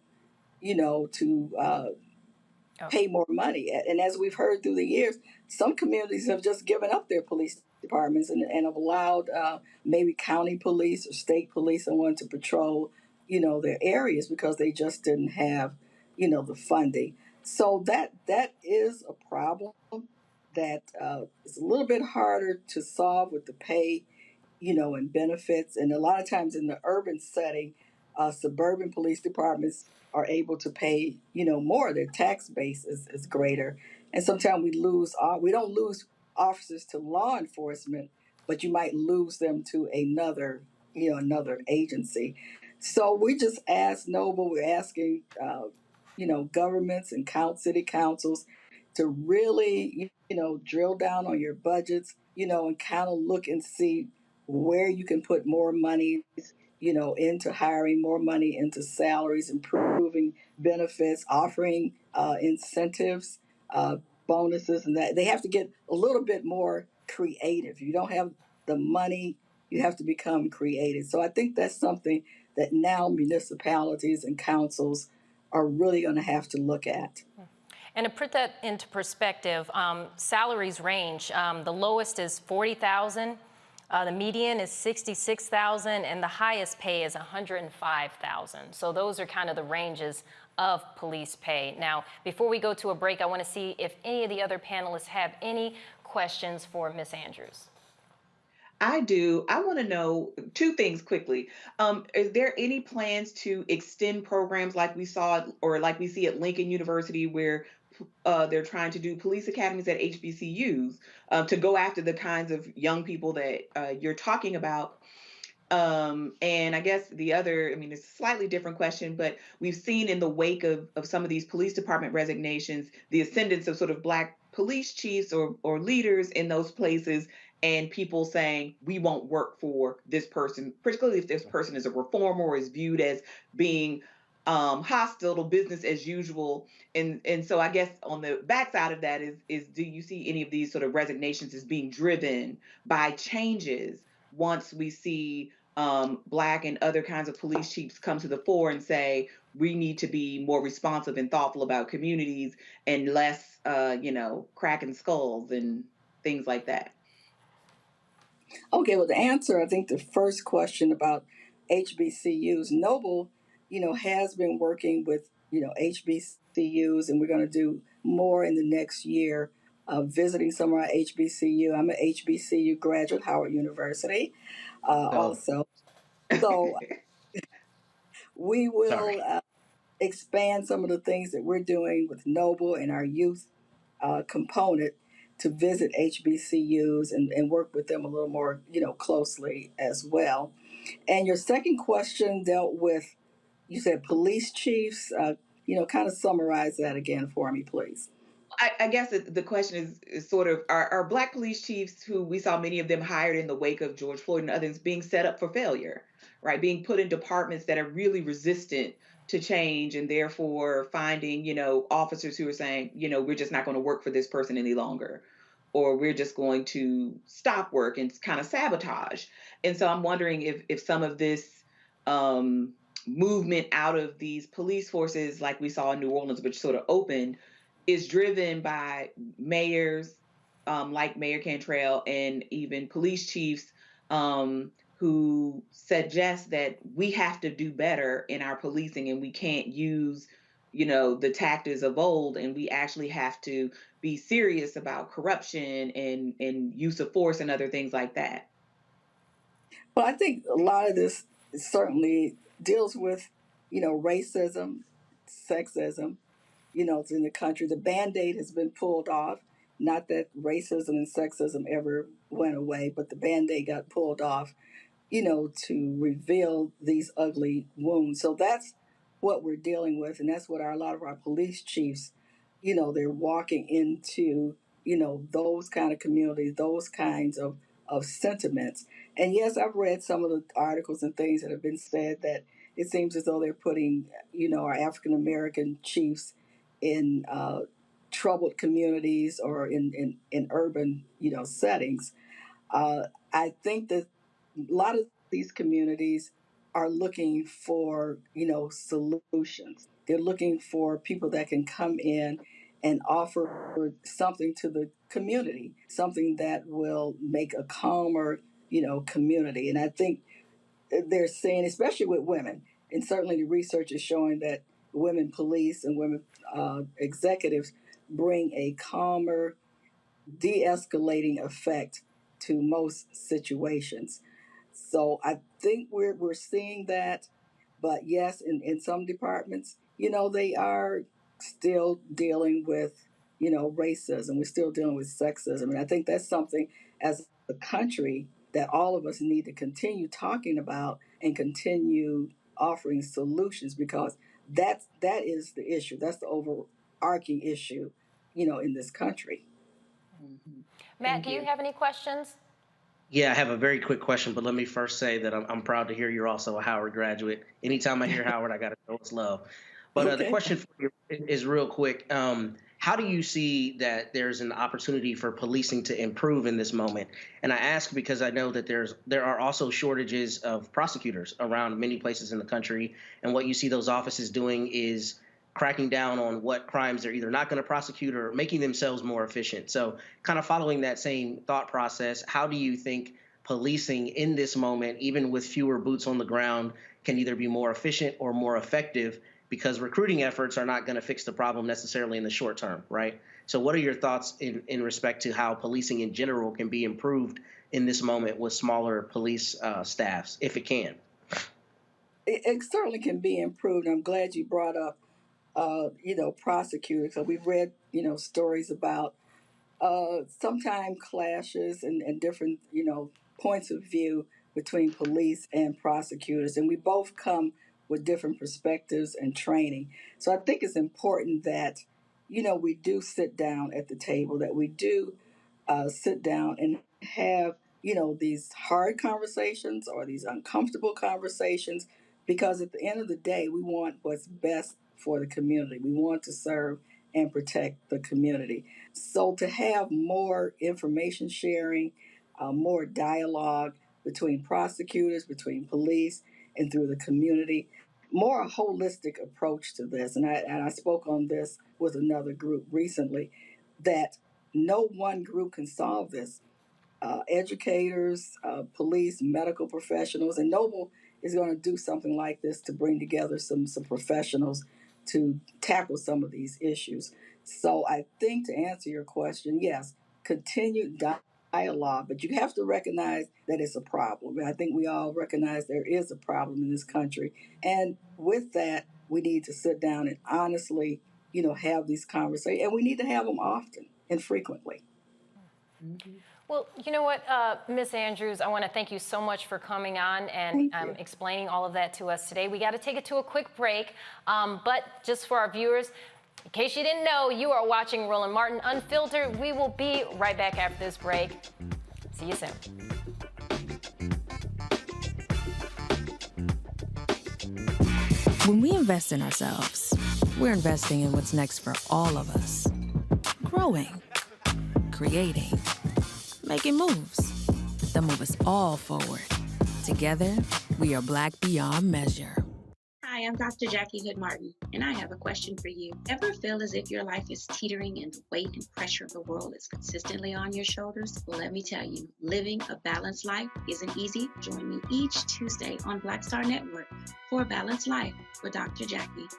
pay more money. And as we've heard through the years, some communities have just given up their police departments and have allowed maybe county police or state police someone to patrol, their areas because they just didn't have, the funding. So that is a problem that is a little bit harder to solve with the pay, and benefits. And a lot of times in the urban setting, suburban police departments are able to pay, more. Their tax base is greater. And sometimes we don't lose officers to law enforcement, but you might lose them to another agency. So we just ask Noble, we're asking, governments and city councils to really, drill down on your budgets, and kind of look and see where you can put more money, into hiring, more money into salaries, improving benefits, offering incentives, bonuses, and that they have to get a little bit more creative. You don't have the money, you have to become creative. So I think that's something that now municipalities and councils are really going to have to look at. And to put that into perspective, salaries range. The lowest is $40,000, the median is $66,000, and the highest pay is $105,000. So those are kind of the ranges of police pay. Now, before we go to a break, I want to see if any of the other panelists have any questions for Ms. Andrews. I do. I want to know two things quickly. Is there any plans to extend programs like we saw or like we see at Lincoln University where they're trying to do police academies at HBCUs to go after the kinds of young people that you're talking about? And I guess the other, it's a slightly different question, but we've seen in the wake of some of these police department resignations, the ascendance of sort of Black police chiefs or leaders in those places and people saying, we won't work for this person, particularly if this person is a reformer or is viewed as being hostile to business as usual. And so I guess on the backside of that is do you see any of these sort of resignations as being driven by changes once we see Black and other kinds of police chiefs come to the fore and say, we need to be more responsive and thoughtful about communities and less, cracking skulls and things like that? Okay, well, to answer, I think the first question about HBCUs, Noble, has been working with, HBCUs, and we're going to do more in the next year, visiting some of our HBCU. I'm an HBCU graduate, Howard University, also. So we will expand some of the things that we're doing with Noble and our youth component to visit HBCUs and work with them a little more, closely as well. And your second question dealt with, you said police chiefs. Kind of summarize that again for me, please. I guess the question is sort of are Black police chiefs, who we saw many of them hired in the wake of George Floyd and others, being set up for failure, right? Being put in departments that are really resistant to change and therefore finding, officers who are saying, we're just not going to work for this person any longer, or we're just going to stop work and kind of sabotage. And so I'm wondering if some of this movement out of these police forces, like we saw in New Orleans, which sort of opened, is driven by mayors like Mayor Cantrell and even police chiefs who suggest that we have to do better in our policing and we can't use, the tactics of old, and we actually have to be serious about corruption and use of force and other things like that. Well, I think a lot of this certainly deals with, racism, sexism, in the country. The Band-Aid has been pulled off. Not that racism and sexism ever went away, but the Band-Aid got pulled off, to reveal these ugly wounds. So that's what we're dealing with. And that's what a lot of our police chiefs, they're walking into, those kind of communities, those kinds of sentiments. And yes, I've read some of the articles and things that have been said that it seems as though they're putting, our African American chiefs in troubled communities or in urban, settings. I think that a lot of these communities are looking for, solutions. They're looking for people that can come in and offer something to the community, something that will make a calmer, community. And I think they're saying, especially with women, and certainly the research is showing that women police and women executives bring a calmer, de-escalating effect to most situations. So I think we're seeing that. But yes, in some departments, they are still dealing with, racism. We're still dealing with sexism. And I think that's something as a country that all of us need to continue talking about and continue offering solutions, because that is the issue. That's the overarching issue, in this country. Mm-hmm. Matt, do you have any questions? Yeah, I have a very quick question, but let me first say that I'm proud to hear you're also a Howard graduate. Anytime I hear Howard, I got to show us love. But the question for you is real quick. How do you see that there's an opportunity for policing to improve in this moment? And I ask because I know that there are also shortages of prosecutors around many places in the country. And what you see those offices doing is cracking down on what crimes they're either not going to prosecute or making themselves more efficient. So kind of following that same thought process, how do you think policing in this moment, even with fewer boots on the ground, can either be more efficient or more effective? Because recruiting efforts are not going to fix the problem necessarily in the short term, right? So what are your thoughts in respect to how policing in general can be improved in this moment with smaller police staffs, if it can? It certainly can be improved. I'm glad you brought up, prosecutors. So we've read, stories about sometimes clashes and different, points of view between police and prosecutors. And we both come with different perspectives and training. So I think it's important that, we do sit down at the table, that we do sit down and have, these hard conversations or these uncomfortable conversations, because at the end of the day, we want what's best for the community. We want to serve and protect the community. So to have more information sharing, more dialogue between prosecutors, between police, and through the community, more holistic approach to this. And I spoke on this with another group recently, that no one group can solve this. Educators, police, medical professionals, and Noble is going to do something like this to bring together some professionals to tackle some of these issues. So I think, to answer your question, yes, continued dialogue, but you have to recognize that it's a problem. I think we all recognize there is a problem in this country. And with that, we need to sit down and honestly, have these conversations. And we need to have them often and frequently. Mm-hmm. Well, you know what, Ms. Andrews, I want to thank you so much for coming on and explaining all of that to us today. We got to take it to a quick break, but just for our viewers, in case you didn't know, you are watching Roland Martin Unfiltered. We will be right back after this break. See you soon. When we invest in ourselves, we're investing in what's next for all of us. Growing, creating, making moves that move us all forward. Together, we are Black beyond measure. Hi, I'm Dr. Jackie Hood Martin, and I have a question for you. Ever feel as if your life is teetering and the weight and pressure of the world is consistently on your shoulders? Well, let me tell you, living a balanced life isn't easy. Join me each Tuesday on Black Star Network for A Balanced Life with Dr. Jackie.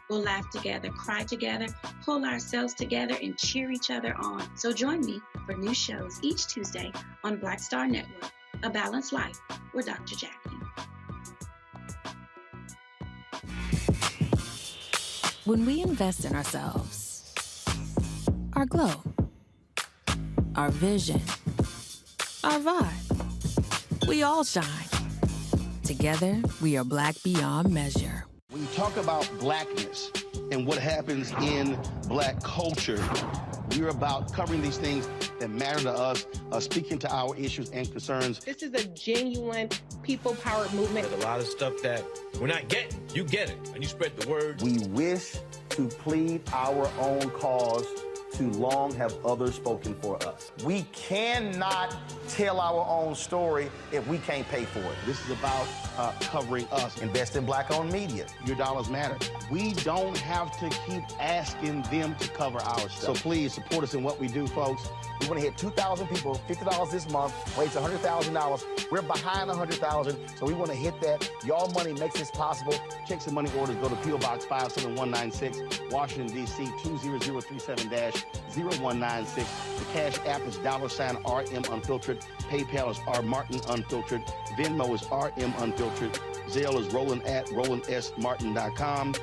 We'll laugh together, cry together, pull ourselves together, and cheer each other on. So join me for new shows each Tuesday on Black Star Network, A Balanced Life with Dr. Jackie. When we invest in ourselves, our glow, our vision, our vibe, we all shine. Together, we are Black beyond measure. When you talk about blackness and what happens in Black culture, we're about covering these things that matter to us, speaking to our issues and concerns. This is a genuine people-powered movement. There's a lot of stuff that we're not getting. You get it, and you spread the word. We wish to plead our own cause. Too long have others spoken for us. We cannot tell our own story if we can't pay for it. This is about covering us. Invest in Black-owned media. Your dollars matter. We don't have to keep asking them to cover our stuff. So please support us in what we do, folks. We want to hit 2,000 people, $50 this month, raise $100,000. We're behind $100,000, so we want to hit that. Y'all money makes this possible. Checks and money orders go to P.O. Box 57196, Washington, D.C. 20036-0196. The Cash App is $RM Unfiltered. PayPal is R Martin Unfiltered. Venmo is RM Unfiltered. Zelle is roland@rolandsmartin.com.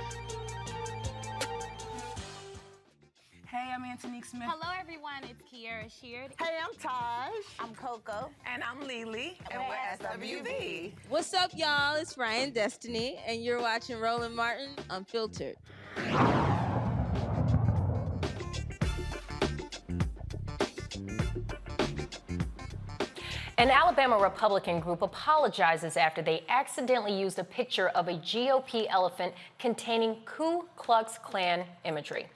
Hey, I'm Antonique Smith. Hello, everyone. It's Kiara Sheard. Hey, I'm Taj. I'm Coco. And I'm Lily. And we're SWV. What's up, y'all? It's Ryan Destiny, and you're watching Roland Martin Unfiltered. An Alabama Republican group apologizes after they accidentally used a picture of a GOP elephant containing Ku Klux Klan imagery.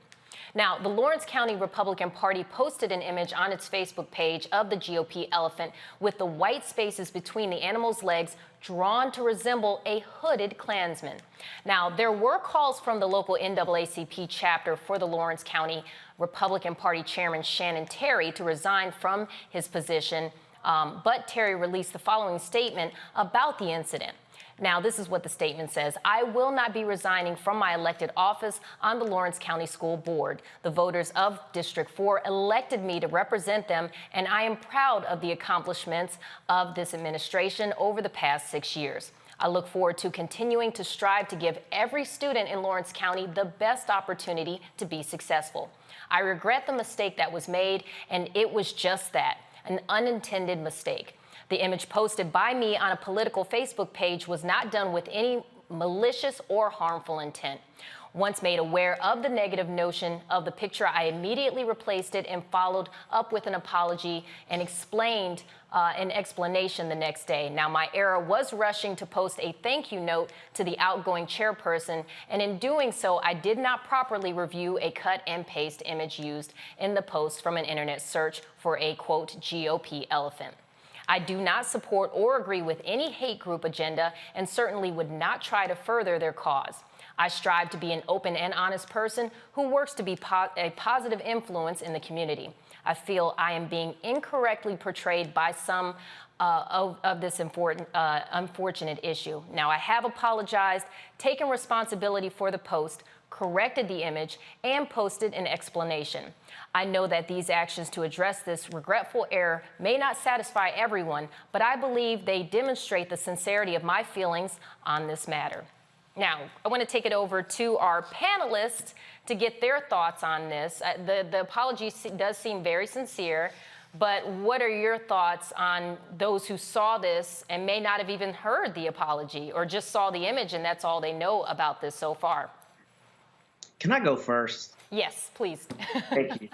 Now, the Lawrence County Republican Party posted an image on its Facebook page of the GOP elephant with the white spaces between the animal's legs drawn to resemble a hooded Klansman. Now, there were calls from the local NAACP chapter for the Lawrence County Republican Party Chairman Shannon Terry to resign from his position, but Terry released the following statement about the incident. Now, this is what the statement says. I will not be resigning from my elected office on the Lawrence County School Board. The voters of District 4 elected me to represent them, and I am proud of the accomplishments of this administration over the past 6 years. I look forward to continuing to strive to give every student in Lawrence County the best opportunity to be successful. I regret the mistake that was made, and it was just that, an unintended mistake. The image posted by me on a political Facebook page was not done with any malicious or harmful intent. Once made aware of the negative notion of the picture, I immediately replaced it and followed up with an apology and explained an explanation the next day. Now, my error was rushing to post a thank you note to the outgoing chairperson, and in doing so, I did not properly review a cut and paste image used in the post from an internet search for a, quote, GOP elephant. I do not support or agree with any hate group agenda and certainly would not try to further their cause. I strive to be an open and honest person who works to be a positive influence in the community. I feel I am being incorrectly portrayed by some of this unfortunate issue. Now, I have apologized, taken responsibility for the post, corrected the image, and posted an explanation. I know that these actions to address this regretful error may not satisfy everyone, but I believe they demonstrate the sincerity of my feelings on this matter. Now, I want to take it over to our panelists to get their thoughts on this. The apology does seem very sincere, but what are your thoughts on those who saw this and may not have even heard the apology or just saw the image and that's all they know about this so far? Can I go first? Yes, please. Thank you.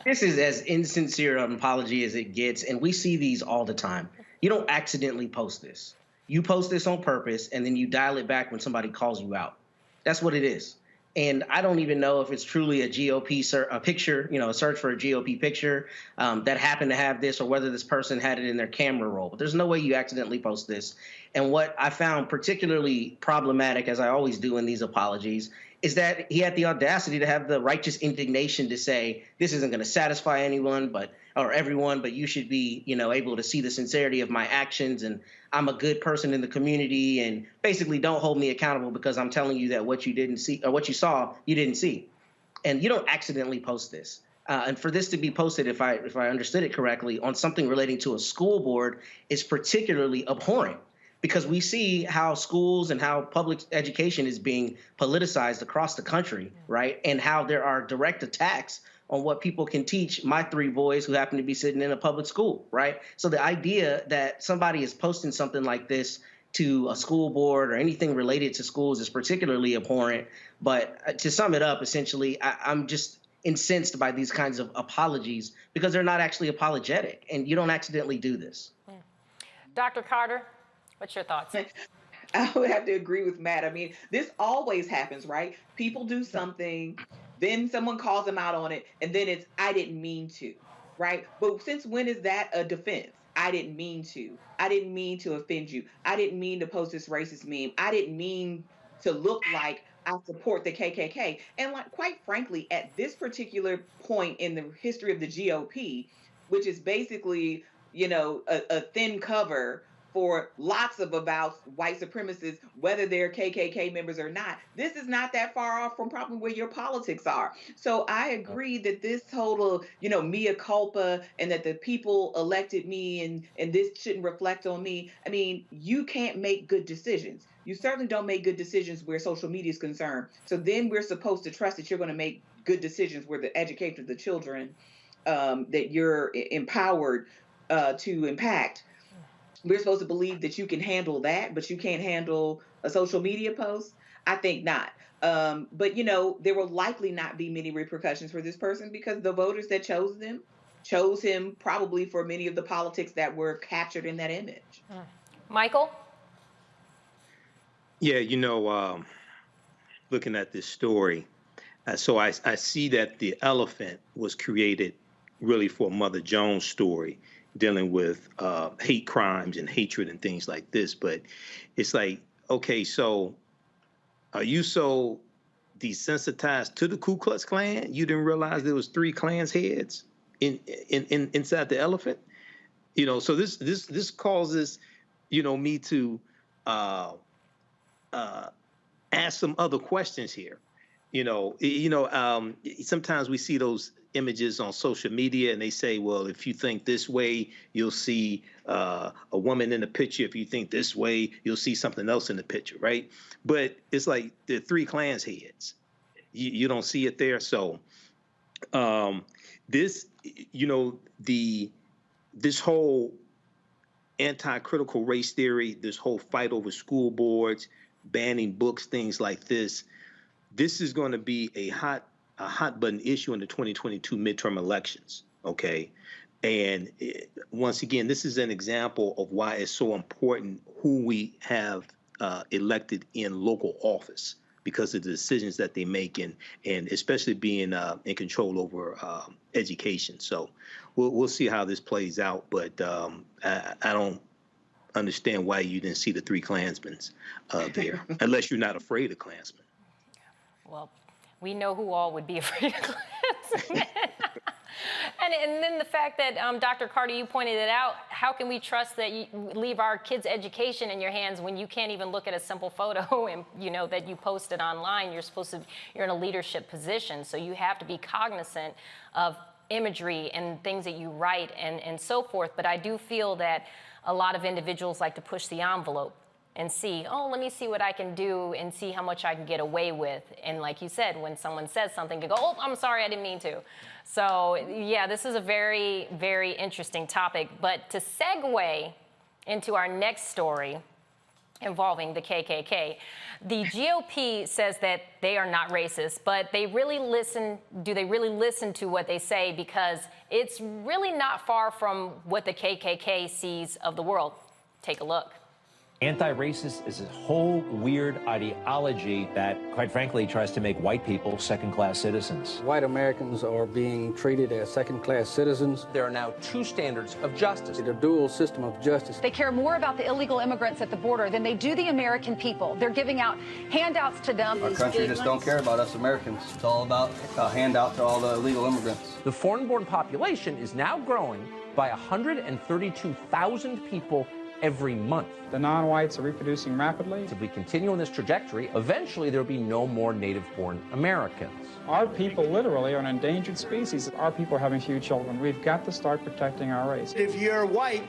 This is as insincere an apology as it gets, and we see these all the time. You don't accidentally post this. You post this on purpose, and then you dial it back when somebody calls you out. That's what it is. And I don't even know if it's truly a GOP picture, a search for a GOP picture that happened to have this, or whether this person had it in their camera roll. But there's no way you accidentally post this. And what I found particularly problematic, as I always do in these apologies, is that he had the audacity to have the righteous indignation to say, this isn't going to satisfy anyone or everyone, but you should be, able to see the sincerity of my actions, and I'm a good person in the community, and basically don't hold me accountable because I'm telling you that what you didn't see or what you saw, you didn't see. And you don't accidentally post this. And for this to be posted, if I understood it correctly, on something relating to a school board is particularly abhorrent, because we see how schools and how public education is being politicized across the country, right? And how there are direct attacks on what people can teach my three boys who happen to be sitting in a public school, right? So the idea that somebody is posting something like this to a school board or anything related to schools is particularly abhorrent. But to sum it up, essentially, I'm just incensed by these kinds of apologies because they're not actually apologetic, and you don't accidentally do this. Dr. Carter, what's your thoughts? I would have to agree with Matt. I mean, this always happens, right? People do something, then someone calls them out on it, and then it's, I didn't mean to, right? But since when is that a defense? I didn't mean to. I didn't mean to offend you. I didn't mean to post this racist meme. I didn't mean to look like I support the KKK. And quite frankly, at this particular point in the history of the GOP, which is basically, a thin cover for lots of about white supremacists, whether they're KKK members or not, this is not that far off from probably where your politics are. So I agree that this total, mea culpa, and that the people elected me and this shouldn't reflect on me. I mean, you can't make good decisions. You certainly don't make good decisions where social media is concerned. So then we're supposed to trust that you're going to make good decisions where the education of the children that you're empowered to impact. We're supposed to believe that you can handle that, but you can't handle a social media post? I think not. But, there will likely not be many repercussions for this person because the voters that chose him probably for many of the politics that were captured in that image. Michael? Yeah, looking at this story, so I see that the elephant was created really for Mother Jones' story, dealing with hate crimes and hatred and things like this. But it's like, okay, so are you so desensitized to the Ku Klux Klan you didn't realize there was 3 Klans heads inside the elephant? So this causes me to ask some other questions here. Sometimes we see those images on social media and they say, well, if you think this way, you'll see a woman in the picture. If you think this way, you'll see something else in the picture, right? But it's like the 3 Klans heads. You don't see it there. So this whole anti-critical race theory, this whole fight over school boards, banning books, things like this. This is going to be a hot button issue in the 2022 midterm elections. Okay. And once again, this is an example of why it's so important who we have elected in local office, because of the decisions that they make, and especially being in control over education. So we'll see how this plays out. But I don't understand why you didn't see the 3 Klansmen there, unless you're not afraid of Klansmen. Well, we know who all would be afraid of Klansmen. And then the fact that, Dr. Carter, you pointed it out, how can we trust that you leave our kids' education in your hands when you can't even look at a simple photo and, that you posted online? You're in a leadership position, so you have to be cognizant of imagery and things that you write and so forth. But I do feel that a lot of individuals like to push the envelope and see, oh, let me see what I can do and see how much I can get away with. And like you said, when someone says something, you go, oh, I'm sorry, I didn't mean to. So yeah, this is a very, very interesting topic. But to segue into our next story involving the KKK, the GOP says that they are not racist, but do they really listen to what they say? Because it's really not far from what the KKK sees of the world. Take a look. Anti-racist is a whole weird ideology that, quite frankly, tries to make white people second-class citizens. White Americans are being treated as second-class citizens. There are now 2 standards of justice. It's a dual system of justice. They care more about the illegal immigrants at the border than they do the American people. They're giving out handouts to them. Our country just don't care about us Americans. It's all about a handout to all the illegal immigrants. The foreign-born population is now growing by 132,000 people every month. The non-whites are reproducing rapidly. If we continue on this trajectory, eventually there will be no more native-born Americans. Our people literally are an endangered species. Our people are having few children. We've got to start protecting our race. If you're white,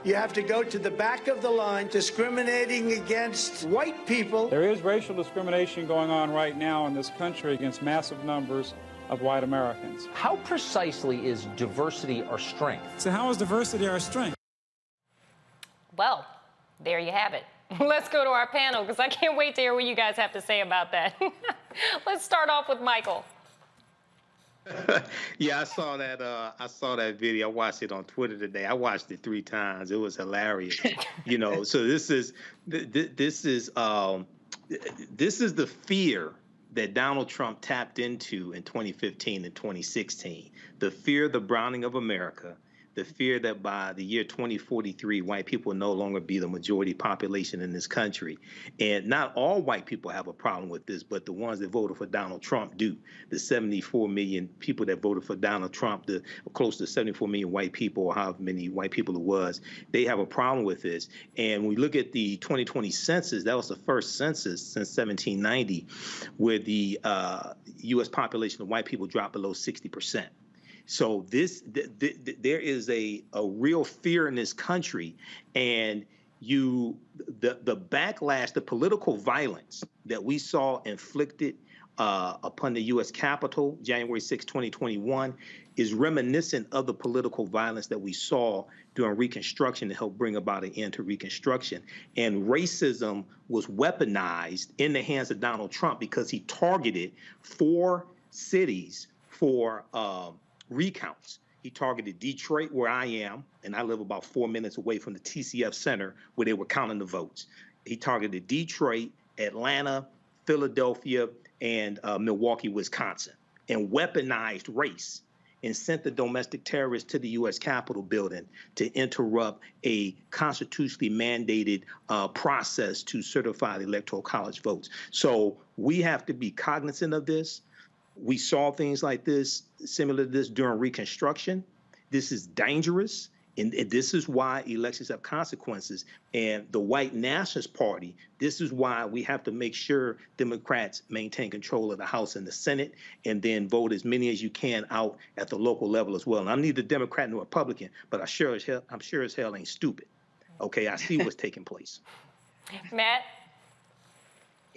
you have to go to the back of the line, discriminating against white people. There is racial discrimination going on right now in this country against massive numbers of white Americans. How precisely is diversity our strength? So how is diversity our strength? Well, there you have it. Let's go to our panel, because I can't wait to hear what you guys have to say about that. Let's start off with Michael. Yeah, I saw that video. I watched it on Twitter today. I watched it 3 times. It was hilarious. So this is the fear that Donald Trump tapped into in 2015 and 2016. The fear of the browning of America. The fear that by the year 2043, white people will no longer be the majority population in this country. And not all white people have a problem with this, but the ones that voted for Donald Trump do. The 74 million people that voted for Donald Trump, the close to 74 million white people, or however many white people it was, they have a problem with this. And when we look at the 2020 census, that was the first census since 1790 where the U.S. population of white people dropped below 60%. So there is a real fear in this country, and the backlash, the political violence that we saw inflicted upon the U.S. Capitol January 6, 2021 is reminiscent of the political violence that we saw during Reconstruction to help bring about an end to Reconstruction. And racism was weaponized in the hands of Donald Trump because he targeted 4 cities for recounts. He targeted Detroit, where I am, and I live about 4 minutes away from the TCF Center where they were counting the votes. He targeted Detroit, Atlanta, Philadelphia, and Milwaukee, Wisconsin, and weaponized race and sent the domestic terrorists to the U.S. Capitol building to interrupt a constitutionally mandated process to certify the Electoral College votes. So we have to be cognizant of this. We saw things like this, similar to this during Reconstruction. This is dangerous, and this is why elections have consequences. And the White Nationalist Party, this is why we have to make sure Democrats maintain control of the House and the Senate, and then vote as many as you can out at the local level as well. And I'm neither Democrat nor Republican, but I'm sure as hell ain't stupid. Okay, I see what's taking place. Matt?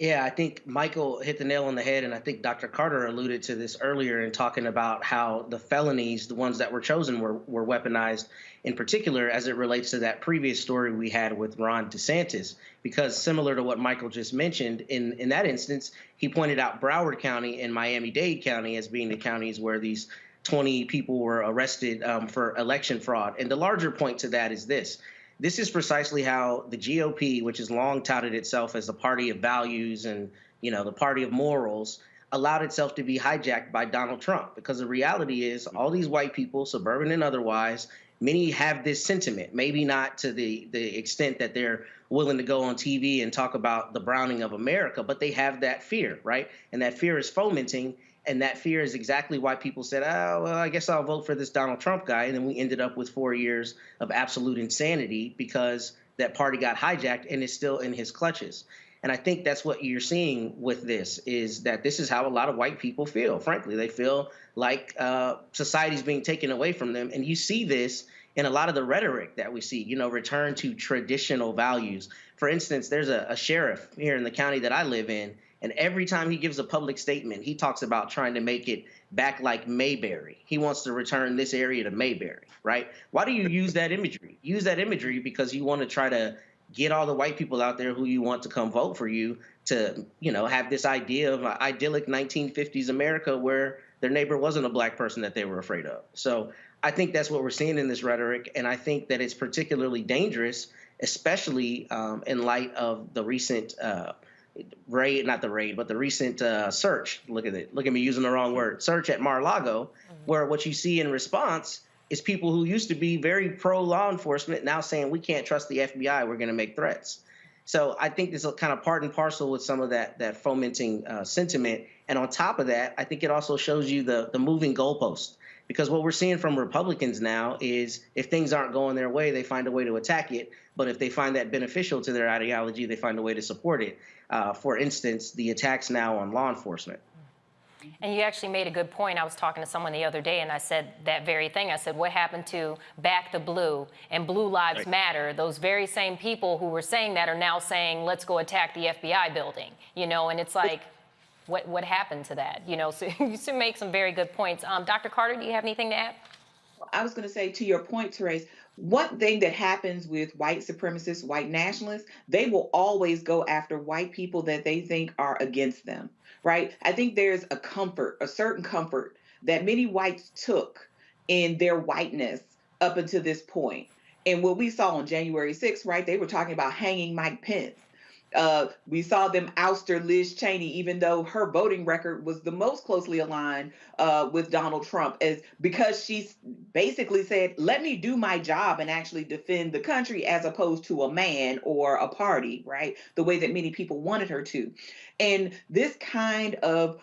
Yeah, I think Michael hit the nail on the head, and I think Dr. Carter alluded to this earlier in talking about how the felonies, the ones that were chosen, were weaponized, in particular as it relates to that previous story we had with Ron DeSantis. Because similar to what Michael just mentioned, in that instance, he pointed out Broward County and Miami-Dade County as being the counties where these 20 people were arrested for election fraud. And the larger point to that is this. This is precisely how the GOP, which has long touted itself as the party of values and, the party of morals, allowed itself to be hijacked by Donald Trump. Because the reality is all these white people, suburban and otherwise, many have this sentiment, maybe not to the extent that they're willing to go on TV and talk about the browning of America, but they have that fear, right? And that fear is fomenting. And that fear is exactly why people said, oh, well, I guess I'll vote for this Donald Trump guy. And then we ended up with 4 years of absolute insanity because that party got hijacked and is still in his clutches. And I think that's what you're seeing with this, is that this is how a lot of white people feel. Frankly, they feel like society's being taken away from them. And you see this in a lot of the rhetoric that we see, return to traditional values. For instance, there's a sheriff here in the county that I live in. And every time he gives a public statement, he talks about trying to make it back like Mayberry. He wants to return this area to Mayberry, right? Why do you use that imagery? Use that imagery because you want to try to get all the white people out there who you want to come vote for you to, have this idea of idyllic 1950s America where their neighbor wasn't a black person that they were afraid of. So I think that's what we're seeing in this rhetoric. And I think that it's particularly dangerous, especially in light of the recent the recent search. Look at me using the wrong word. Search at Mar-a-Lago, where what you see in response is people who used to be very pro law enforcement now saying we can't trust the FBI. We're going to make threats. So I think this is kind of part and parcel with some of that fomenting sentiment. And on top of that, I think it also shows you the moving goalpost. Because what we're seeing from Republicans now is if things aren't going their way, they find a way to attack it. But if they find that beneficial to their ideology, they find a way to support it. For instance, the attacks now on law enforcement. And you actually made a good point. I was talking to someone the other day, and I said that very thing. I said, what happened to Back the Blue and Blue Lives Matter? Those very same people who were saying that are now saying, let's go attack the FBI building, and it's like, what happened to that? So you should make some very good points. Dr. Carter, do you have anything to add? I was going to say, to your point, Therese, one thing that happens with white supremacists, white nationalists, they will always go after white people that they think are against them, right? I think there's a certain comfort that many whites took in their whiteness up until this point. And what we saw on January 6th, right, they were talking about hanging Mike Pence. We saw them ouster Liz Cheney, even though her voting record was the most closely aligned with Donald Trump, because she basically said, let me do my job and actually defend the country as opposed to a man or a party, right? The way that many people wanted her to. And this kind of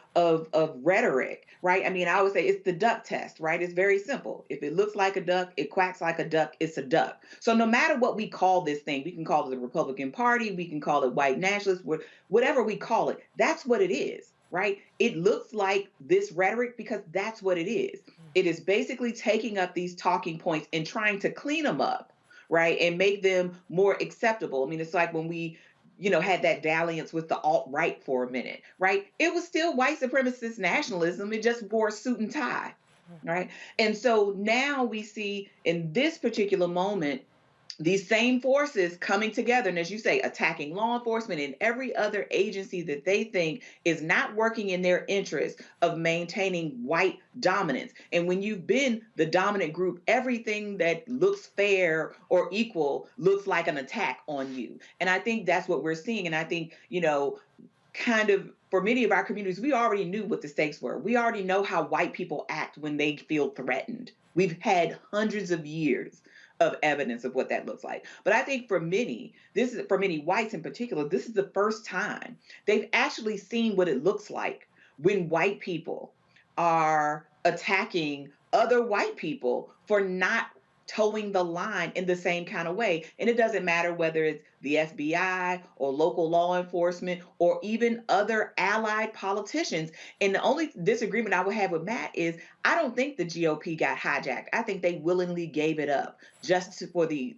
rhetoric, right? I mean, I would say it's the duck test, right? It's very simple. If it looks like a duck, it quacks like a duck, it's a duck. So no matter what we call this thing, we can call it the Republican Party, we can call it white nationalists, whatever we call it, that's what it is, right? It looks like this rhetoric because that's what it is. It is basically taking up these talking points and trying to clean them up, right? And make them more acceptable. I mean, it's like when we had that dalliance with the alt-right for a minute, right? It was still white supremacist nationalism. It just wore a suit and tie, right? And so now we see in this particular moment, these same forces coming together, and as you say, attacking law enforcement and every other agency that they think is not working in their interest of maintaining white dominance. And when you've been the dominant group, everything that looks fair or equal looks like an attack on you. And I think that's what we're seeing. And I think, kind of for many of our communities, we already knew what the stakes were. We already know how white people act when they feel threatened. We've had hundreds of years of evidence of what that looks like. But I think for many whites in particular, this is the first time they've actually seen what it looks like when white people are attacking other white people for not towing the line in the same kind of way. And it doesn't matter whether it's the FBI or local law enforcement or even other allied politicians. And the only disagreement I would have with Matt is I don't think the GOP got hijacked. I think they willingly gave it up just for the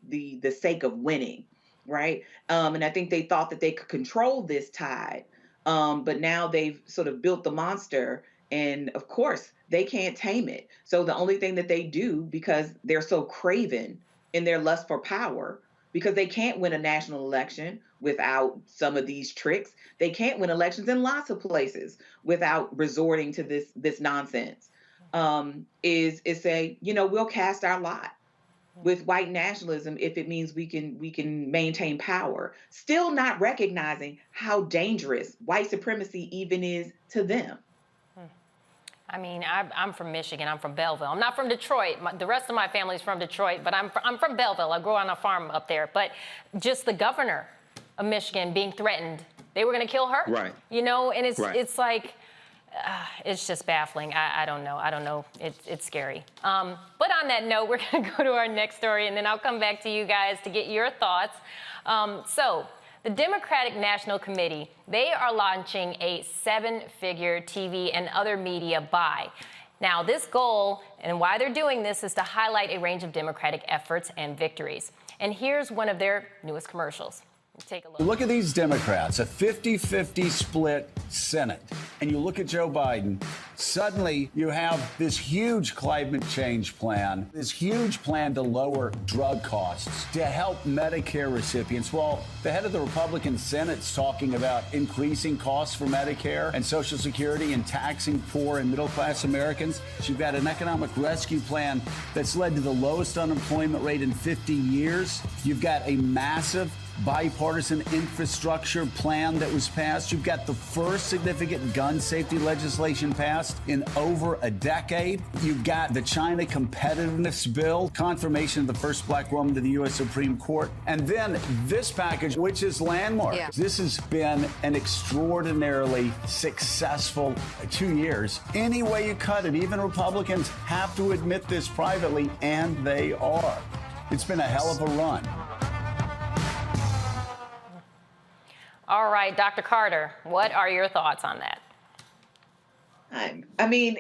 sake of winning, right? And I think they thought that they could control this tide But now they've sort of built the monster, and of course they can't tame it. So the only thing that they do, because they're so craven in their lust for power, because they can't win a national election without some of these tricks. They can't win elections in lots of places without resorting to this nonsense. Is say, we'll cast our lot with white nationalism if it means we can maintain power, still not recognizing how dangerous white supremacy even is to them. I mean, I'm from Michigan. I'm from Belleville. I'm not from Detroit. The rest of my family's from Detroit, but I'm from Belleville. I grew on a farm up there. But just the governor of Michigan being threatened, they were going to kill her. Right. And it's Right. it's like, it's just baffling. I don't know. It's scary. But on that note, we're going to go to our next story, and then I'll come back to you guys to get your thoughts. So the Democratic National Committee, they are launching a 7-figure TV and other media buy. Now, this goal and why they're doing this is to highlight a range of Democratic efforts and victories. And here's one of their newest commercials. Take a look. Look at these Democrats, a 50-50 split Senate. And you look at Joe Biden, suddenly you have this huge climate change plan, this huge plan to lower drug costs, to help Medicare recipients. Well, the head of the Republican Senate's talking about increasing costs for Medicare and Social Security and taxing poor and middle-class Americans. You've got an economic rescue plan that's led to the lowest unemployment rate in 50 years. You've got a massive bipartisan infrastructure plan that was passed. You've got the first significant gun safety legislation passed in over a decade. You've got the China competitiveness bill, confirmation of the first black woman to the U.S. Supreme Court. And then this package, which is landmark. Yeah. This has been an extraordinarily successful 2 years. Any way you cut it, even Republicans have to admit this privately, and they are. It's been a hell of a run. All right, Dr. Carter, what are your thoughts on that? I mean,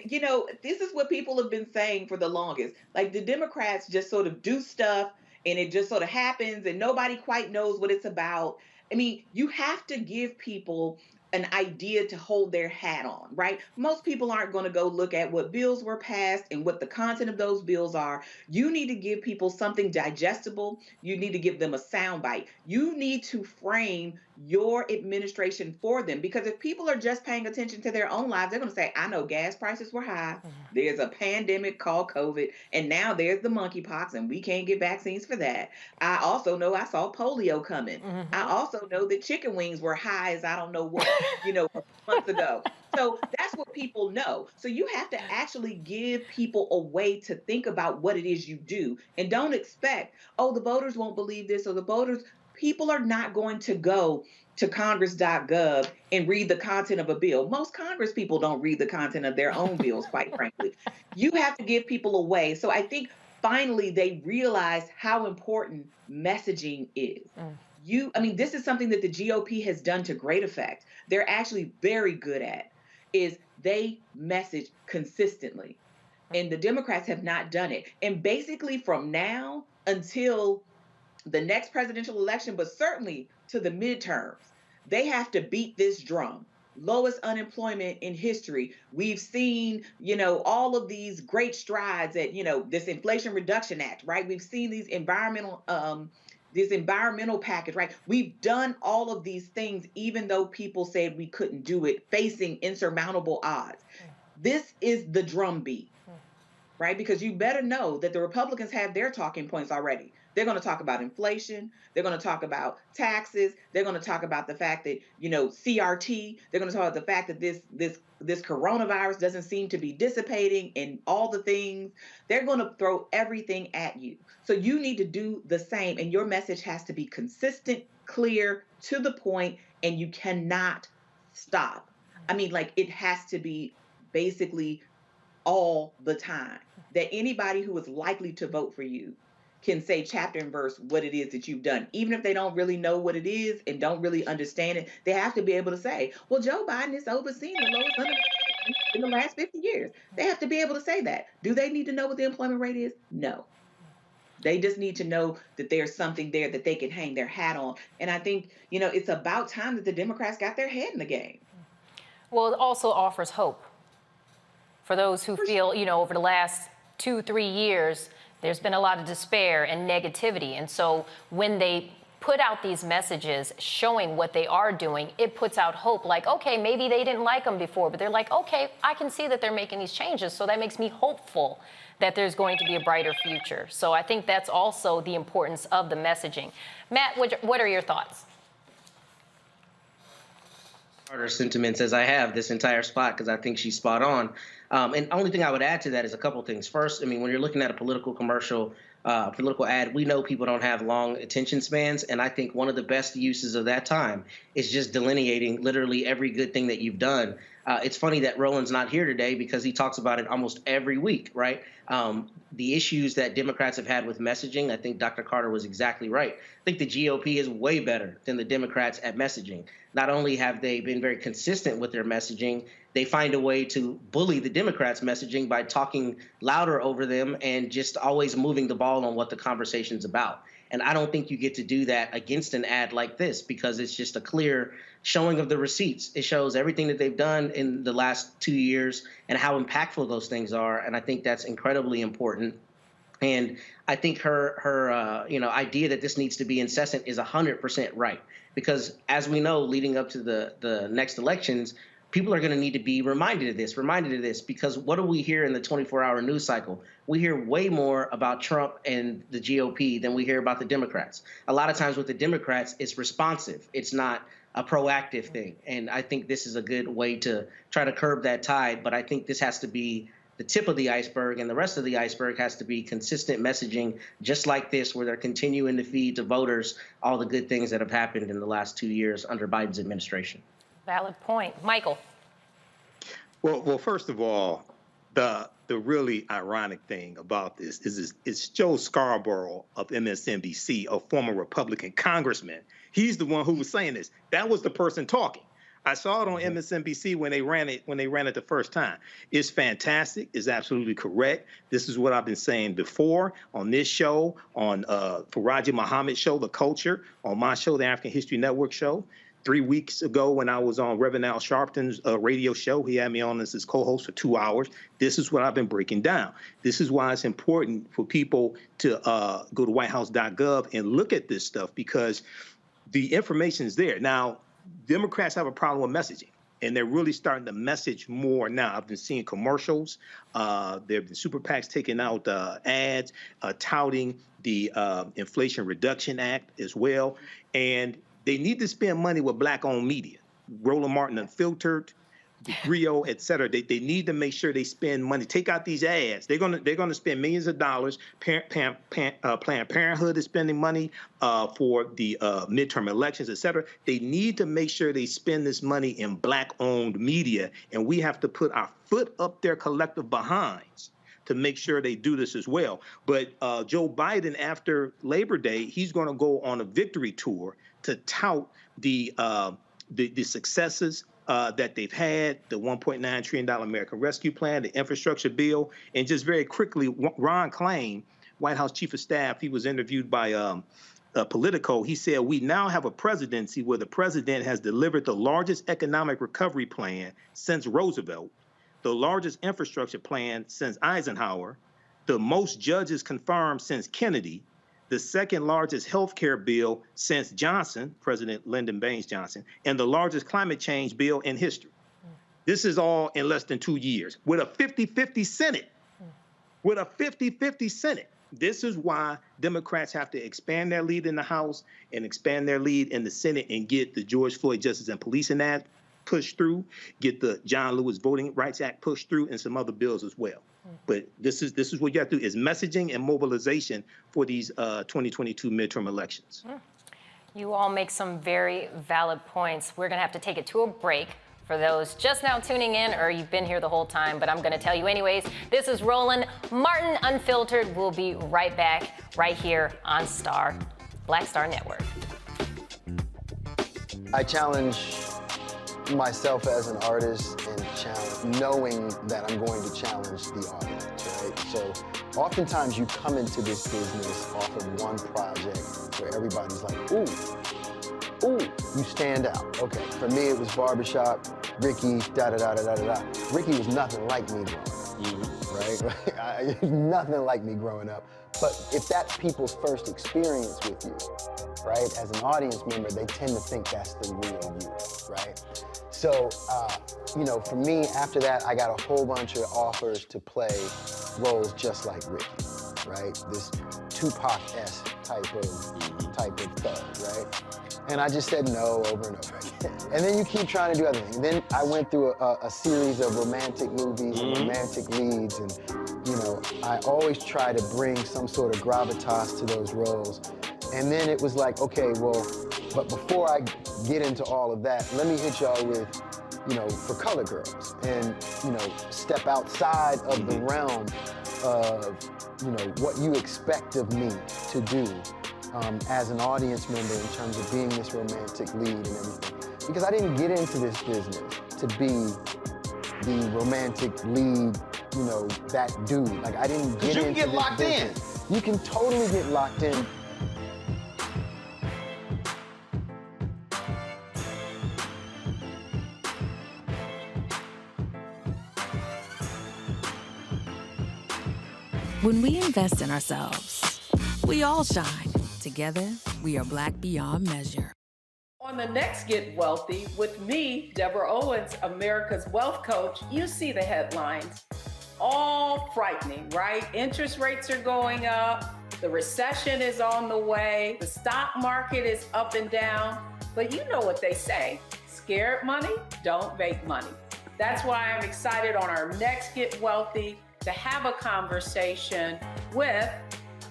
this is what people have been saying for the longest. Like, the Democrats just sort of do stuff and it just sort of happens and nobody quite knows what it's about. I mean, you have to give people an idea to hold their hat on, right? Most people aren't going to go look at what bills were passed and what the content of those bills are. You need to give people something digestible. You need to give them a soundbite. You need to frame your administration for them, because if people are just paying attention to their own lives, they're going to say, I know gas prices were high. There's a pandemic called COVID, and now there's the monkeypox, and we can't get vaccines for that. I also know I saw polio coming. I also know that chicken wings were high as I don't know what, a month ago. So that's what people know. So you have to actually give people a way to think about what it is you do, and don't expect, the voters won't believe this, or the voters. People are not going to go to congress.gov and read the content of a bill. Most Congress people don't read the content of their own bills, quite frankly. You have to give people a way. So I think finally they realize how important messaging is. This is something that the GOP has done to great effect. They're actually very good at is they message consistently. And the Democrats have not done it. And basically from now until the next presidential election, but certainly to the midterms, they have to beat this drum. Lowest unemployment in history. We've seen, all of these great strides at, this Inflation Reduction Act, right? We've seen these environmental package, right? We've done all of these things, even though people said we couldn't do it, facing insurmountable odds. This is the drumbeat, right? Because you better know that the Republicans have their talking points already. They're going to talk about inflation. They're going to talk about taxes. They're going to talk about the fact that, CRT. They're going to talk about the fact that this coronavirus doesn't seem to be dissipating and all the things. They're going to throw everything at you. So you need to do the same. And your message has to be consistent, clear, to the point, and you cannot stop. It has to be basically all the time that anybody who is likely to vote for you can say chapter and verse what it is that you've done. Even if they don't really know what it is and don't really understand it, they have to be able to say, well, Joe Biden is overseeing the lowest unemployment in the last 50 years. They have to be able to say that. Do they need to know what the employment rate is? No. They just need to know that there's something there that they can hang their hat on. And I think, it's about time that the Democrats got their head in the game. Well, it also offers hope for those who feel, you know, over the last 2-3 years, there's been a lot of despair and negativity. And so when they put out these messages showing what they are doing, it puts out hope. Like, okay, maybe they didn't like them before, but they're like, okay, I can see that they're making these changes. So that makes me hopeful that there's going to be a brighter future. So I think that's also the importance of the messaging. Matt, what are your thoughts? Sentiments as I have this entire spot, because I think she's spot on. And the only thing I would add to that is a couple things. First, I mean, when you're looking at a political commercial, political ad, we know people don't have long attention spans. And I think one of the best uses of that time is just delineating literally every good thing that you've done. It's funny that Roland's not here today because he talks about it almost every week, right? The issues that Democrats have had with messaging, I think Dr. Carter was exactly right. I think the GOP is way better than the Democrats at messaging. Not only have they been very consistent with their messaging, they find a way to bully the Democrats' messaging by talking louder over them and just always moving the ball on what the conversation's about. And I don't think you get to do that against an ad like this because it's just a clear showing of the receipts. It shows everything that they've done in the last 2 years and how impactful those things are. And I think that's incredibly important. And I think her idea that this needs to be incessant is 100% right. Because as we know, leading up to the next elections, people are going to need to be reminded of this, because what do we hear in the 24-hour news cycle? We hear way more about Trump and the GOP than we hear about the Democrats. A lot of times with the Democrats, it's responsive. It's not a proactive thing. And I think this is a good way to try to curb that tide. But I think this has to be the tip of the iceberg, and the rest of the iceberg has to be consistent messaging just like this, where they're continuing to feed to voters all the good things that have happened in the last 2 years under Biden's administration. Valid point. Michael. Well, first of all, the really ironic thing about this is it's Joe Scarborough of MSNBC, a former Republican congressman. He's the one who was saying this. That was the person talking. I saw it on MSNBC when they ran it the first time. It's fantastic. It's absolutely correct. This is what I've been saying before on this show, on Faraji Muhammad's show, The Culture, on my show, the African History Network show. 3 weeks ago when I was on Reverend Al Sharpton's radio show, he had me on as his co-host for 2 hours. This is what I've been breaking down. This is why it's important for people to go to whitehouse.gov and look at this stuff, because the information is there. Now, Democrats have a problem with messaging, and they're really starting to message more now. I've been seeing commercials. There have been super PACs taking out ads, touting the Inflation Reduction Act as well. And they need to spend money with Black-owned media, Roland Martin Unfiltered, Rio, et cetera. They need to make sure they spend money. Take out these ads. They're gonna spend millions of dollars. Planned Parenthood is spending money for the midterm elections, et cetera. They need to make sure they spend this money in Black-owned media, and we have to put our foot up their collective behinds to make sure they do this as well. But Joe Biden, after Labor Day, he's going to go on a victory tour to tout the successes that they've had, the $1.9 trillion American Rescue Plan, the infrastructure bill. And just very quickly, Ron Klain, White House Chief of Staff, he was interviewed by Politico. He said, we now have a presidency where the president has delivered the largest economic recovery plan since Roosevelt, the largest infrastructure plan since Eisenhower, the most judges confirmed since Kennedy, the second largest health care bill since Johnson, President Lyndon Baines Johnson, and the largest climate change bill in history. This is all in less than 2 years with a 50-50 Senate. With a 50-50 Senate. This is why Democrats have to expand their lead in the House and expand their lead in the Senate and get the George Floyd Justice and Policing Act pushed through, get the John Lewis Voting Rights Act pushed through, and some other bills as well. But this is what you have to do, is messaging and mobilization for these 2022 midterm elections. You all make some very valid points. We're going to have to take it to a break. For those just now tuning in, or you've been here the whole time, but I'm going to tell you anyways, this is Roland Martin Unfiltered. We'll be right back right here on Black Star Network. I challenge myself as an artist and knowing that I'm going to challenge the audience, right? So oftentimes you come into this business off of one project where everybody's like, ooh, you stand out. Okay, for me it was Barbershop. Ricky, da-da-da-da-da-da. Ricky was nothing like me growing up, right? Nothing like me growing up. But if that's people's first experience with you, right, as an audience member, they tend to think that's the real you, right? So, you know, for me, after that, I got a whole bunch of offers to play roles just like Ricky, right? This Tupac-esque type of thug, right? And I just said no over and over again. And then you keep trying to do other things. And then I went through a series of romantic movies and romantic leads, and you know, I always try to bring some sort of gravitas to those roles. And then it was like, okay, well, but before I get into all of that, let me hit y'all with, you know, For Color Girls, and, you know, step outside of the realm of, you know, what you expect of me to do as an audience member in terms of being this romantic lead and everything. Because I didn't get into this business to be the romantic lead, you know, that dude. Like, I didn't get into this locked business. You can totally get locked in. When we invest in ourselves, we all shine. Together, we are Black beyond measure. On the next Get Wealthy with me, Deborah Owens, America's Wealth Coach, you see the headlines. All frightening, right? Interest rates are going up. The recession is on the way. The stock market is up and down. But you know what they say, scared money don't make money. That's why I'm excited on our next Get Wealthy to have a conversation with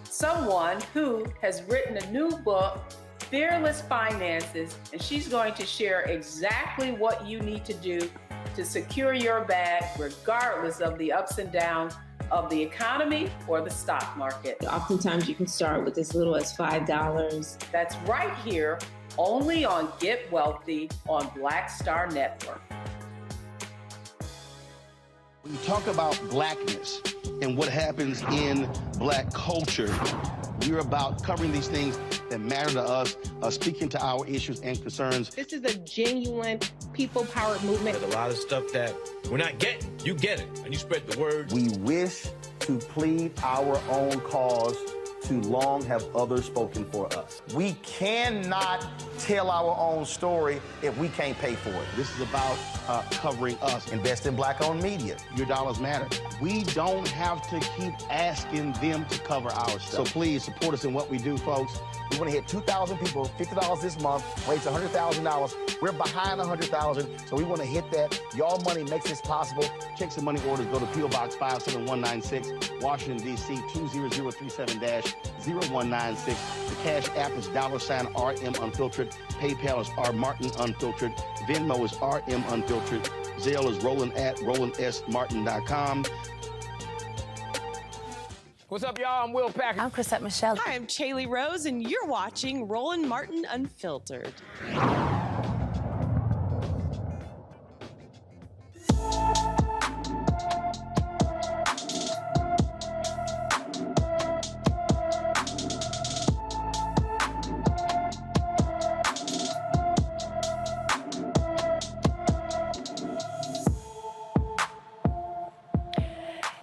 someone who has written a new book, Fearless Finances, and she's going to share exactly what you need to do to secure your bag regardless of the ups and downs of the economy or the stock market. Oftentimes you can start with as little as $5. That's right here, only on Get Wealthy on Black Star Network. When you talk about blackness and what happens in Black culture, we're about covering these things that matter to us, speaking to our issues and concerns. This is a genuine people-powered movement. There's a lot of stuff that we're not getting. You get it, and you spread the word. We wish to plead our own cause. Too long have others spoken for us. We cannot tell our own story if we can't pay for it. This is about covering us. Invest in Black-owned media. Your dollars matter. We don't have to keep asking them to cover our stuff. So please support us in what we do, folks. We want to hit 2,000 people, $50 this month, raise $100,000. We're behind 100,000, so we want to hit that. Y'all money makes this possible. Checks and money orders go to P.O. Box 57196, Washington, D.C. 20037-0196. The Cash App is $RM Unfiltered. PayPal is R Martin Unfiltered. Venmo is RM Unfiltered. Zelle is Roland@RolandSMartin.com. What's up, y'all? I'm Will Packer. I'm Chrisette Michelle. Hi, I'm Chaley Rose, and you're watching Roland Martin Unfiltered.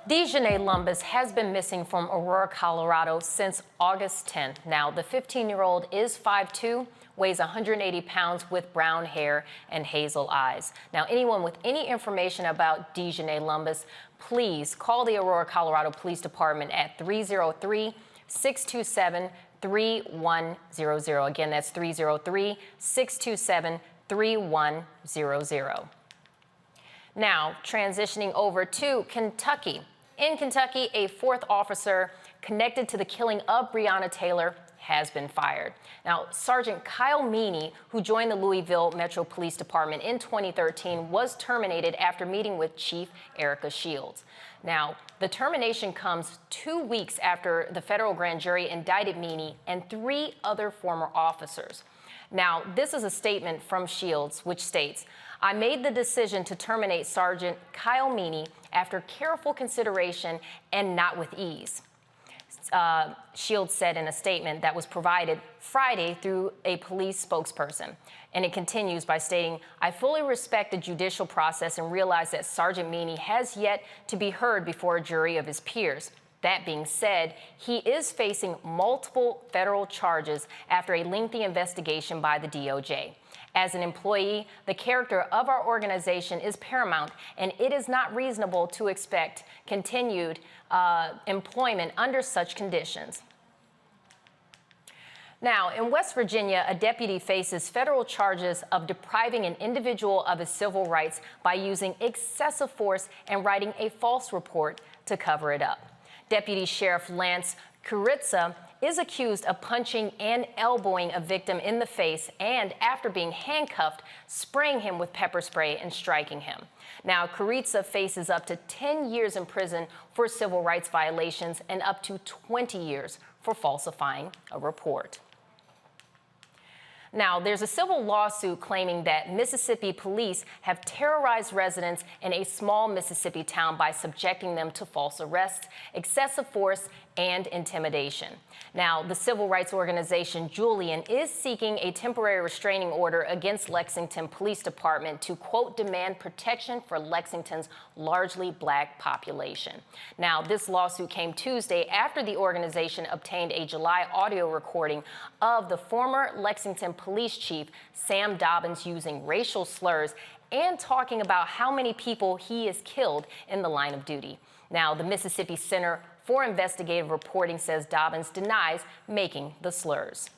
DeJanae Lumbus has been missing from Aurora, Colorado since August 10th. Now, the 15-year-old is 5'2", weighs 180 pounds with brown hair and hazel eyes. Now, anyone with any information about DeJanae Lumbus, please call the Aurora, Colorado Police Department at 303-627-3100. Again, that's 303-627-3100. Now, transitioning over to Kentucky. In Kentucky, a fourth officer connected to the killing of Breonna Taylor has been fired. Now, Sergeant Kyle Meany, who joined the Louisville Metro Police Department in 2013, was terminated after meeting with Chief Erica Shields. Now, the termination comes 2 weeks after the federal grand jury indicted Meany and 3 other former officers. Now, this is a statement from Shields, which states, "I made the decision to terminate Sergeant Kyle Meany after careful consideration and not with ease. Shields said in a statement that was provided Friday through a police spokesperson. And it continues by stating, I fully respect the judicial process and realize that Sergeant Meany has yet to be heard before a jury of his peers. That being said, he is facing multiple federal charges after a lengthy investigation by the DOJ. As an employee, the character of our organization is paramount, and it is not reasonable to expect continued employment under such conditions. Now, in West Virginia, a deputy faces federal charges of depriving an individual of his civil rights by using excessive force and writing a false report to cover it up. Deputy Sheriff Lance Kuritsa is accused of punching and elbowing a victim in the face and, after being handcuffed, spraying him with pepper spray and striking him. Now, Kuritsa faces up to 10 years in prison for civil rights violations and up to 20 years for falsifying a report. Now, there's a civil lawsuit claiming that Mississippi police have terrorized residents in a small Mississippi town by subjecting them to false arrests, excessive force, and intimidation. Now, the civil rights organization Julian is seeking a temporary restraining order against Lexington Police Department to, quote, demand protection for Lexington's largely black population. Now, this lawsuit came Tuesday after the organization obtained a July audio recording of the former Lexington police chief, Sam Dobbins, using racial slurs and talking about how many people he has killed in the line of duty. Now, the Mississippi Center for Investigative Reporting says Dobbins denies making the slurs.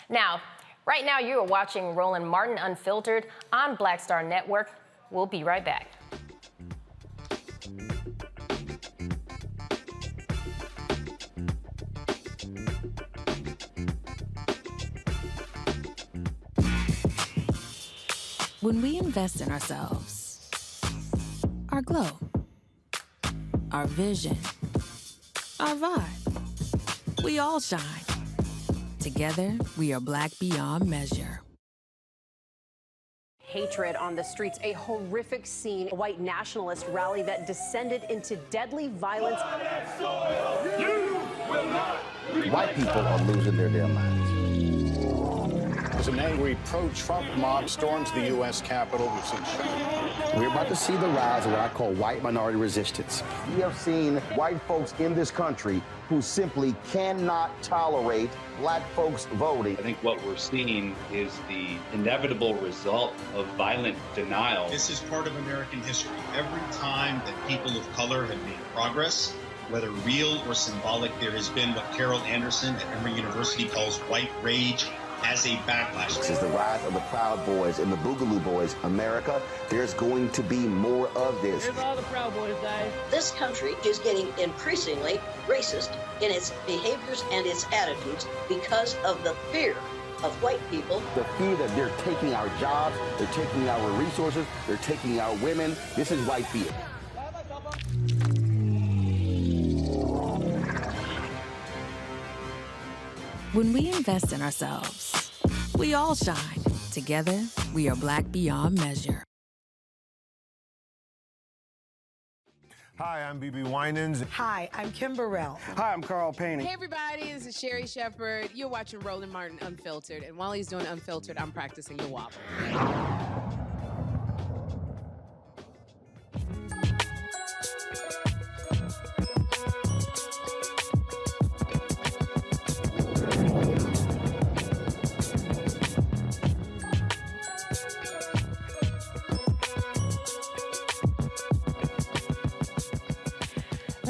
Now, right now you are watching Roland Martin Unfiltered on Black Star Network. We'll be right back. When we invest in ourselves, our glow, our vision, our vibe, we all shine. Together, we are black beyond measure. Hatred on the streets, a horrific scene, a white nationalist rally that descended into deadly violence. White people are losing their damn minds. As an angry pro-Trump mob storms the U.S. Capitol, we've seen We're about to see the rise of what I call white minority resistance. We have seen white folks in this country who simply cannot tolerate black folks voting. I think what we're seeing is the inevitable result of violent denial. This is part of American history. Every time that people of color have made progress, whether real or symbolic, there has been what Carol Anderson at Emory University calls white rage as a backlash. This is the rise of the Proud Boys and the Boogaloo Boys. America, there's going to be more of this. Here's all the Proud Boys, guys. This country is getting increasingly racist in its behaviors and its attitudes because of the fear of white people. The fear that they're taking our jobs, they're taking our resources, they're taking our women. This is white fear. When we invest in ourselves, we all shine. Together, we are black beyond measure. Hi, I'm BB Winans. Hi, I'm Kim Burrell. Hi, I'm Carl Payne. Hey, everybody, this is Sherry Shepherd. You're watching Roland Martin Unfiltered, and while he's doing Unfiltered, I'm practicing the wobble.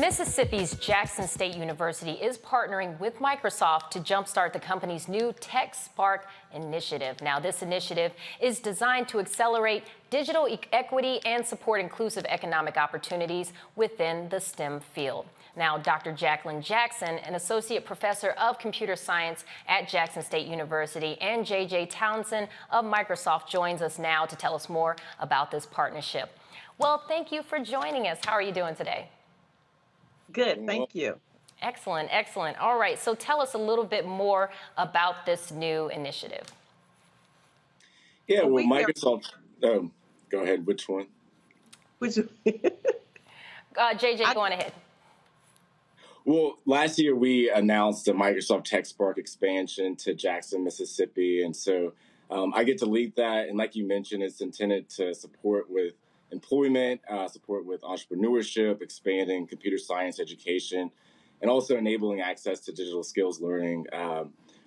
Mississippi's Jackson State University is partnering with Microsoft to jumpstart the company's new TechSpark initiative. Now, this initiative is designed to accelerate digital equity and support inclusive economic opportunities within the STEM field. Now, Dr. Jacqueline Jackson, an associate professor of computer science at Jackson State University, and JJ Townsend of Microsoft joins us now to tell us more about this partnership. Well, thank you for joining us. How are you doing today? Good, thank you. Excellent, excellent. All right, so tell us a little bit more about this new initiative. Yeah, well, Microsoft, go ahead, which one? Which JJ, go on ahead. Well, last year we announced the Microsoft TechSpark expansion to Jackson, Mississippi. And so I get to lead that. And like you mentioned, it's intended to support with employment, support with entrepreneurship, expanding computer science education, and also enabling access to digital skills learning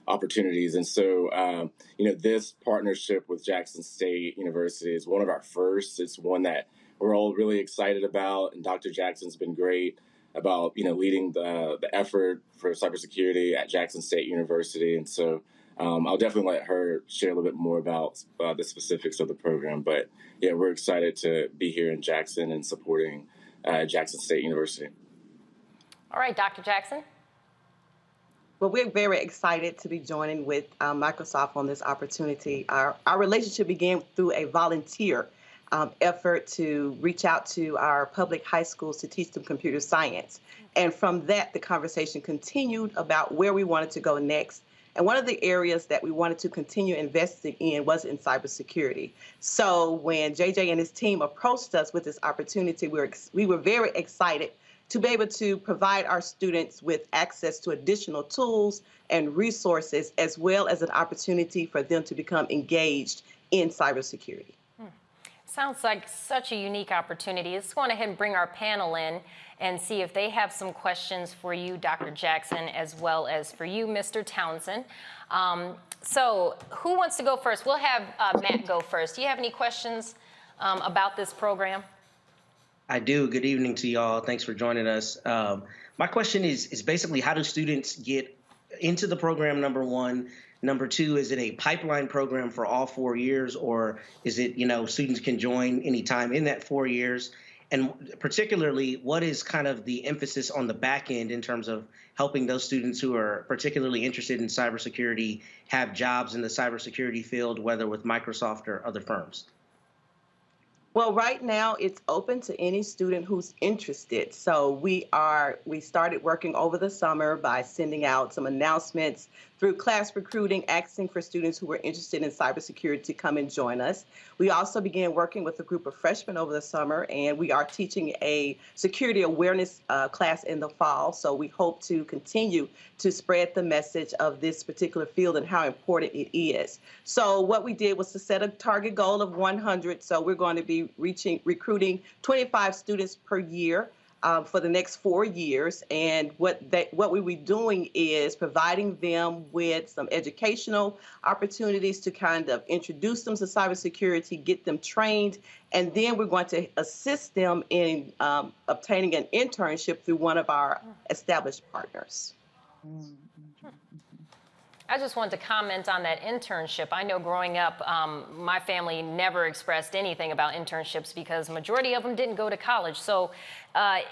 opportunities. And so, this partnership with Jackson State University is one of our first. It's one that we're all really excited about. And Dr. Jackson's been great about, leading the effort for cybersecurity at Jackson State University. And so I'll definitely let her share a little bit more about the specifics of the program. But yeah, we're excited to be here in Jackson and supporting Jackson State University. All right, Dr. Jackson. Well, we're very excited to be joining with Microsoft on this opportunity. Our relationship began through a volunteer effort to reach out to our public high schools to teach them computer science. And from that, the conversation continued about where we wanted to go next. And one of the areas that we wanted to continue investing in was in cybersecurity. So when JJ and his team approached us with this opportunity, we were very excited to be able to provide our students with access to additional tools and resources, as well as an opportunity for them to become engaged in cybersecurity. Sounds like such a unique opportunity. Let's go on ahead and bring our panel in and see if they have some questions for you, Dr. Jackson, as well as for you, Mr. Townsend. So who wants to go first? We'll have Matt go first. Do you have any questions about this program? I do. Good evening to y'all. Thanks for joining us. My question is basically, how do students get into the program, number one? Number two, is it a pipeline program for all 4 years, or is it, students can join anytime in that 4 years? And particularly, what is kind of the emphasis on the back end in terms of helping those students who are particularly interested in cybersecurity have jobs in the cybersecurity field, whether with Microsoft or other firms? Well, right now it's open to any student who's interested. So we started working over the summer by sending out some announcements through class recruiting, asking for students who were interested in cybersecurity to come and join us. We also began working with a group of freshmen over the summer, and we are teaching a security awareness class in the fall. So we hope to continue to spread the message of this particular field and how important it is. So what we did was to set a target goal of 100. So we're going to be recruiting 25 students per year for the next 4 years. And what we were doing is providing them with some educational opportunities to kind of introduce them to cybersecurity, get them trained, and then we're going to assist them in obtaining an internship through one of our established partners. I just wanted to comment on that internship. I know growing up, my family never expressed anything about internships because majority of them didn't go to college. So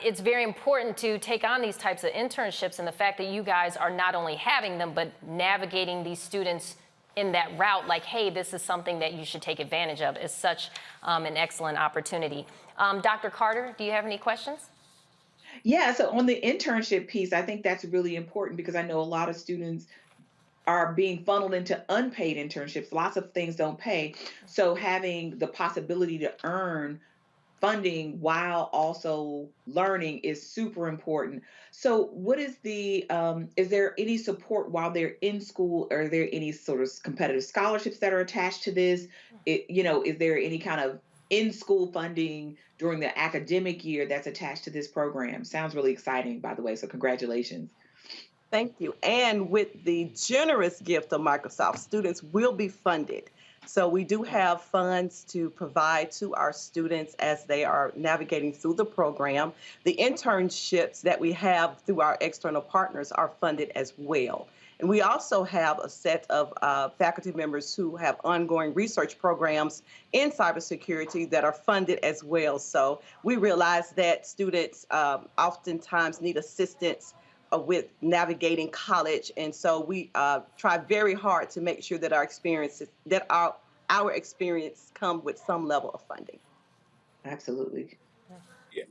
it's very important to take on these types of internships, and the fact that you guys are not only having them, but navigating these students in that route, like, hey, this is something that you should take advantage of, is such an excellent opportunity. Dr. Carter, do you have any questions? Yeah, so on the internship piece, I think that's really important because I know a lot of students are being funneled into unpaid internships. Lots of things don't pay. So having the possibility to earn funding while also learning is super important. So what is is there any support while they're in school? Are there any sort of competitive scholarships that are attached to this? Is there any kind of in-school funding during the academic year that's attached to this program? Sounds really exciting, by the way, so congratulations. Thank you. And with the generous gift of Microsoft, students will be funded. So we do have funds to provide to our students as they are navigating through the program. The internships that we have through our external partners are funded as well. And we also have a set of faculty members who have ongoing research programs in cybersecurity that are funded as well. So we realize that students oftentimes need assistance with navigating college, and so we try very hard to make sure that our experience come with some level of funding. Absolutely. Yeah,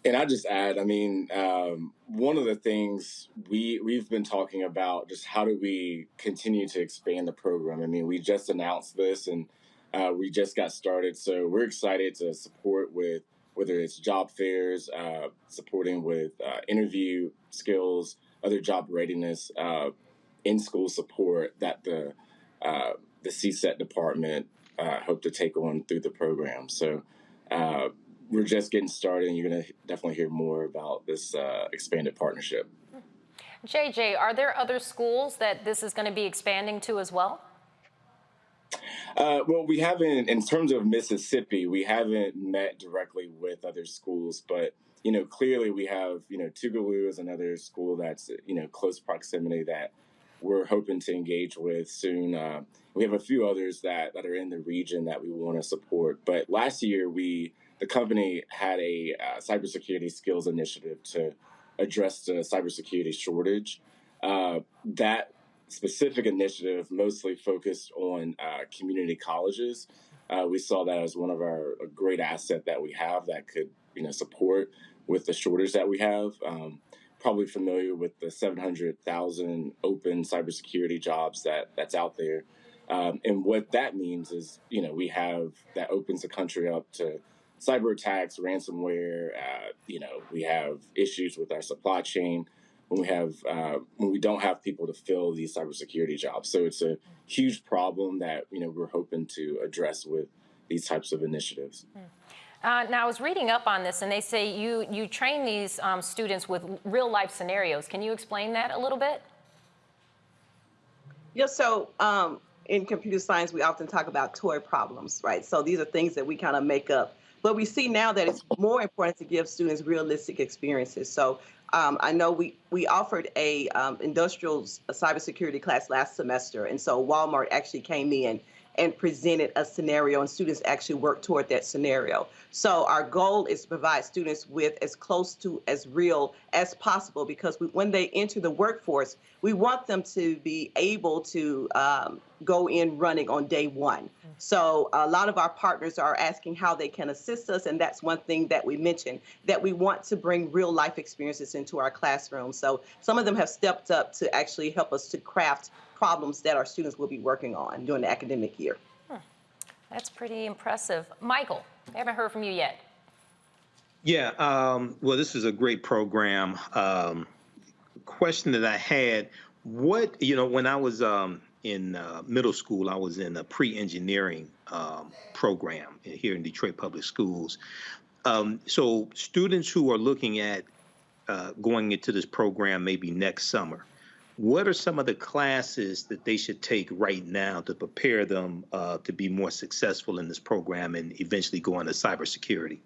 and I just add, one of the things we've been talking about, just how do we continue to expand the program? We just announced this, and we just got started, so we're excited to support with whether it's job fairs, supporting with interview skills, other job readiness, in-school support that the CSET department hope to take on through the program. So we're just getting started, and you're going to definitely hear more about this expanded partnership. JJ, are there other schools that this is going to be expanding to as well? Well, we haven't, in terms of Mississippi, we haven't met directly with other schools, but, clearly we have, Tougaloo is another school that's, close proximity that we're hoping to engage with soon. We have a few others that are in the region that we want to support. But last year, the company had a cybersecurity skills initiative to address the cybersecurity shortage. That specific initiative mostly focused on community colleges. We saw that as one of a great asset that we have that could, support with the shortage that we have. Probably familiar with the 700,000 open cybersecurity jobs that's out there. And what that means is, we have that opens the country up to cyber attacks, ransomware. We have issues with our supply chain when we don't have people to fill these cybersecurity jobs. So it's a huge problem that, we're hoping to address with these types of initiatives. Now, I was reading up on this, and they say you train these students with real-life scenarios. Can you explain that a little bit? Yeah, so in computer science, we often talk about toy problems, right? So these are things that we kind of make up. But we see now that it's more important to give students realistic experiences. So I know we offered a industrial cybersecurity class last semester, and so Walmart actually came in and presented a scenario, and students actually worked toward that scenario. So our goal is to provide students with as close to as real as possible, because when they enter the workforce, we want them to be able to go in running on day one. So a lot of our partners are asking how they can assist us, and that's one thing that we mentioned, that we want to bring real life experiences into our classroom. So some of them have stepped up to actually help us to craft problems that our students will be working on during the academic year. That's pretty impressive. Michael, I haven't heard from you yet. Yeah, well, this is a great program. Question that I had, when I was in middle school, I was in a pre-engineering program here in Detroit Public Schools. So students who are looking at going into this program maybe next summer, what are some of the classes that they should take right now to prepare them to be more successful in this program and eventually go into cybersecurity?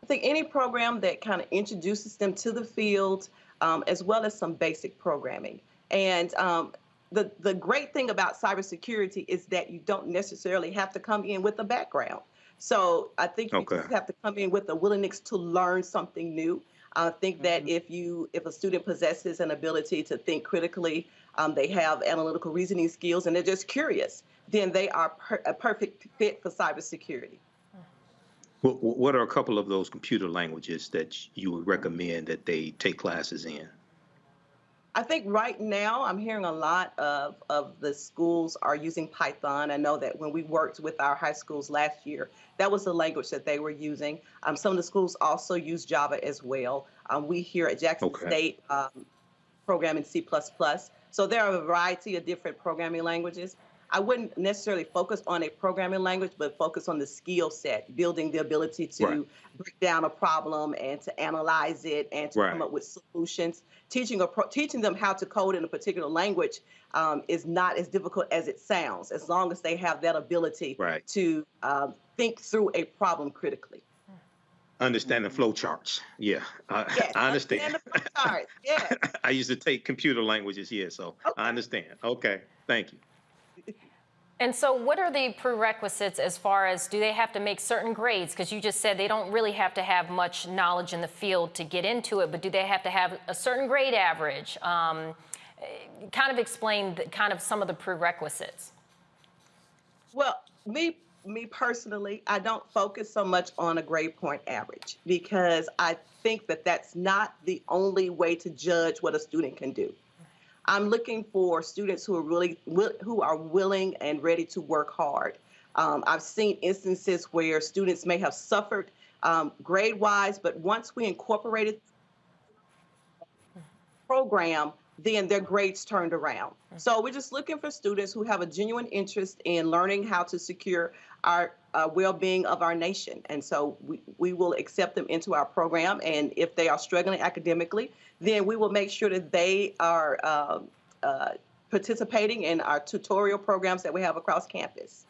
I think any program that kind of introduces them to the field, as well as some basic programming. And the great thing about cybersecurity is that you don't necessarily have to come in with a background. So I think you just have to come in with a willingness to learn something new. I think that if a student possesses an ability to think critically, they have analytical reasoning skills, and they're just curious, then they are a perfect fit for cybersecurity. What are a couple of those computer languages that you would recommend that they take classes in? I think right now I'm hearing a lot of the schools are using Python. I know that when we worked with our high schools last year, that was the language that they were using. Some of the schools also use Java as well. We here at Jackson State program in C++. So there are a variety of different programming languages. I wouldn't necessarily focus on a programming language, but focus on the skill set, building the ability to break down a problem and to analyze it and to come up with solutions. Teaching them how to code in a particular language is not as difficult as it sounds, as long as they have that ability to think through a problem critically. Understanding flow charts. Yeah, I understand. The flow charts. Yes. I used to take computer languages, so I understand. Okay, thank you. And so what are the prerequisites as far as, do they have to make certain grades? Because you just said they don't really have to have much knowledge in the field to get into it, but do they have to have a certain grade average? Kind of explain some of the prerequisites. Well, me personally, I don't focus so much on a grade point average, because I think that that's not the only way to judge what a student can do. I'm looking for students who are willing and ready to work hard. I've seen instances where students may have suffered grade-wise, but once we incorporated the program, then their grades turned around. So we're just looking for students who have a genuine interest in learning how to secure our well-being of our nation. And so we will accept them into our program. And if they are struggling academically, then we will make sure that they are participating in our tutorial programs that we have across campus.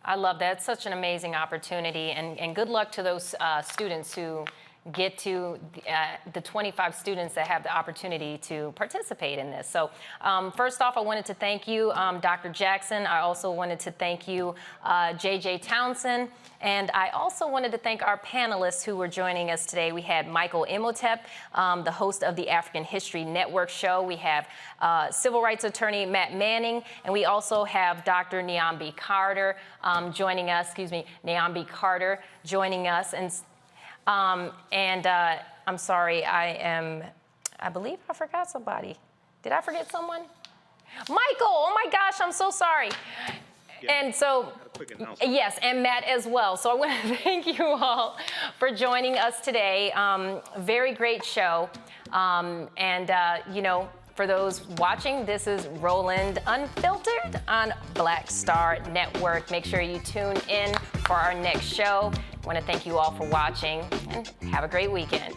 I love that. It's such an amazing opportunity, and good luck to those students who get to the 25 students that have the opportunity to participate in this. So first off, I wanted to thank you, Dr. Jackson. I also wanted to thank you, JJ Townsend. And I also wanted to thank our panelists who were joining us today. We had Michael Imhotep, the host of the African History Network show. We have civil rights attorney Matt Manning, and we also have Dr. Nyambi Carter joining us, Nyambi Carter joining us. And I'm sorry, I believe I forgot somebody. Did I forget someone? Michael, oh my gosh, I'm so sorry. And so, yes, and Matt as well. So I want to thank you all for joining us today. Very great show. You know, for those watching, this is Roland Unfiltered on Black Star Network. Make sure you tune in for our next show. I want to thank you all for watching, and have a great weekend.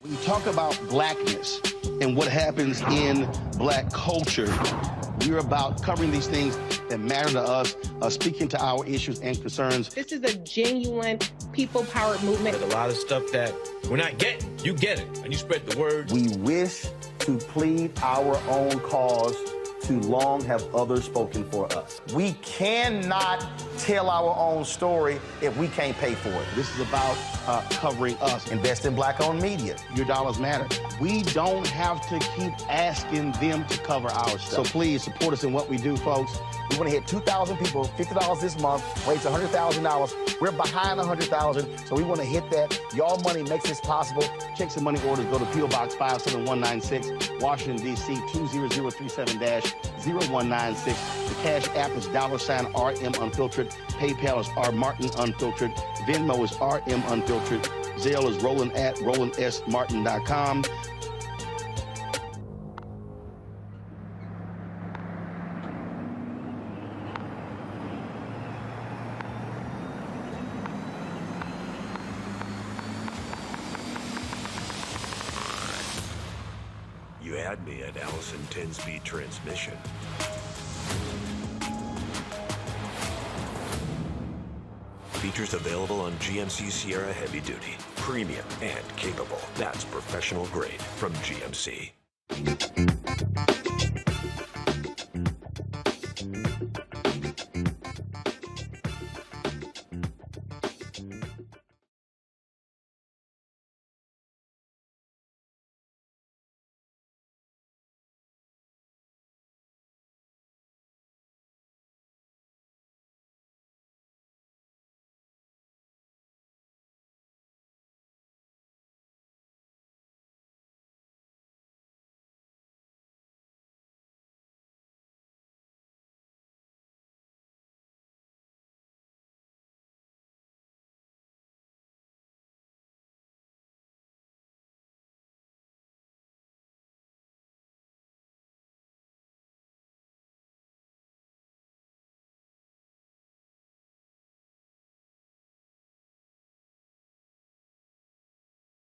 When you talk about blackness and what happens in black culture, we're about covering these things that matter to us, speaking to our issues and concerns. This is a genuine people-powered movement. There's a lot of stuff that we're not getting. You get it, and you spread the word. We wish to plead our own cause. Too long have others spoken for us. We cannot tell our own story if we can't pay for it. This is about covering us. Invest in Black-owned media. Your dollars matter. We don't have to keep asking them to cover our stuff. So please support us in what we do, folks. We want to hit 2,000 people, $50 this month, raise $100,000. We're behind $100,000, so we want to hit that. Y'all money makes this possible. Check some money orders. Go to P.O. Box 57196, Washington, D.C. 20037-0196. The Cash App is $RM Unfiltered. PayPal is R Martin Unfiltered. Venmo is RM Unfiltered. Zelle is Roland@RolandSMartin.com. You had me at Allison 10-speed transmission. Features available on GMC Sierra Heavy Duty. Premium and capable. That's professional grade from GMC.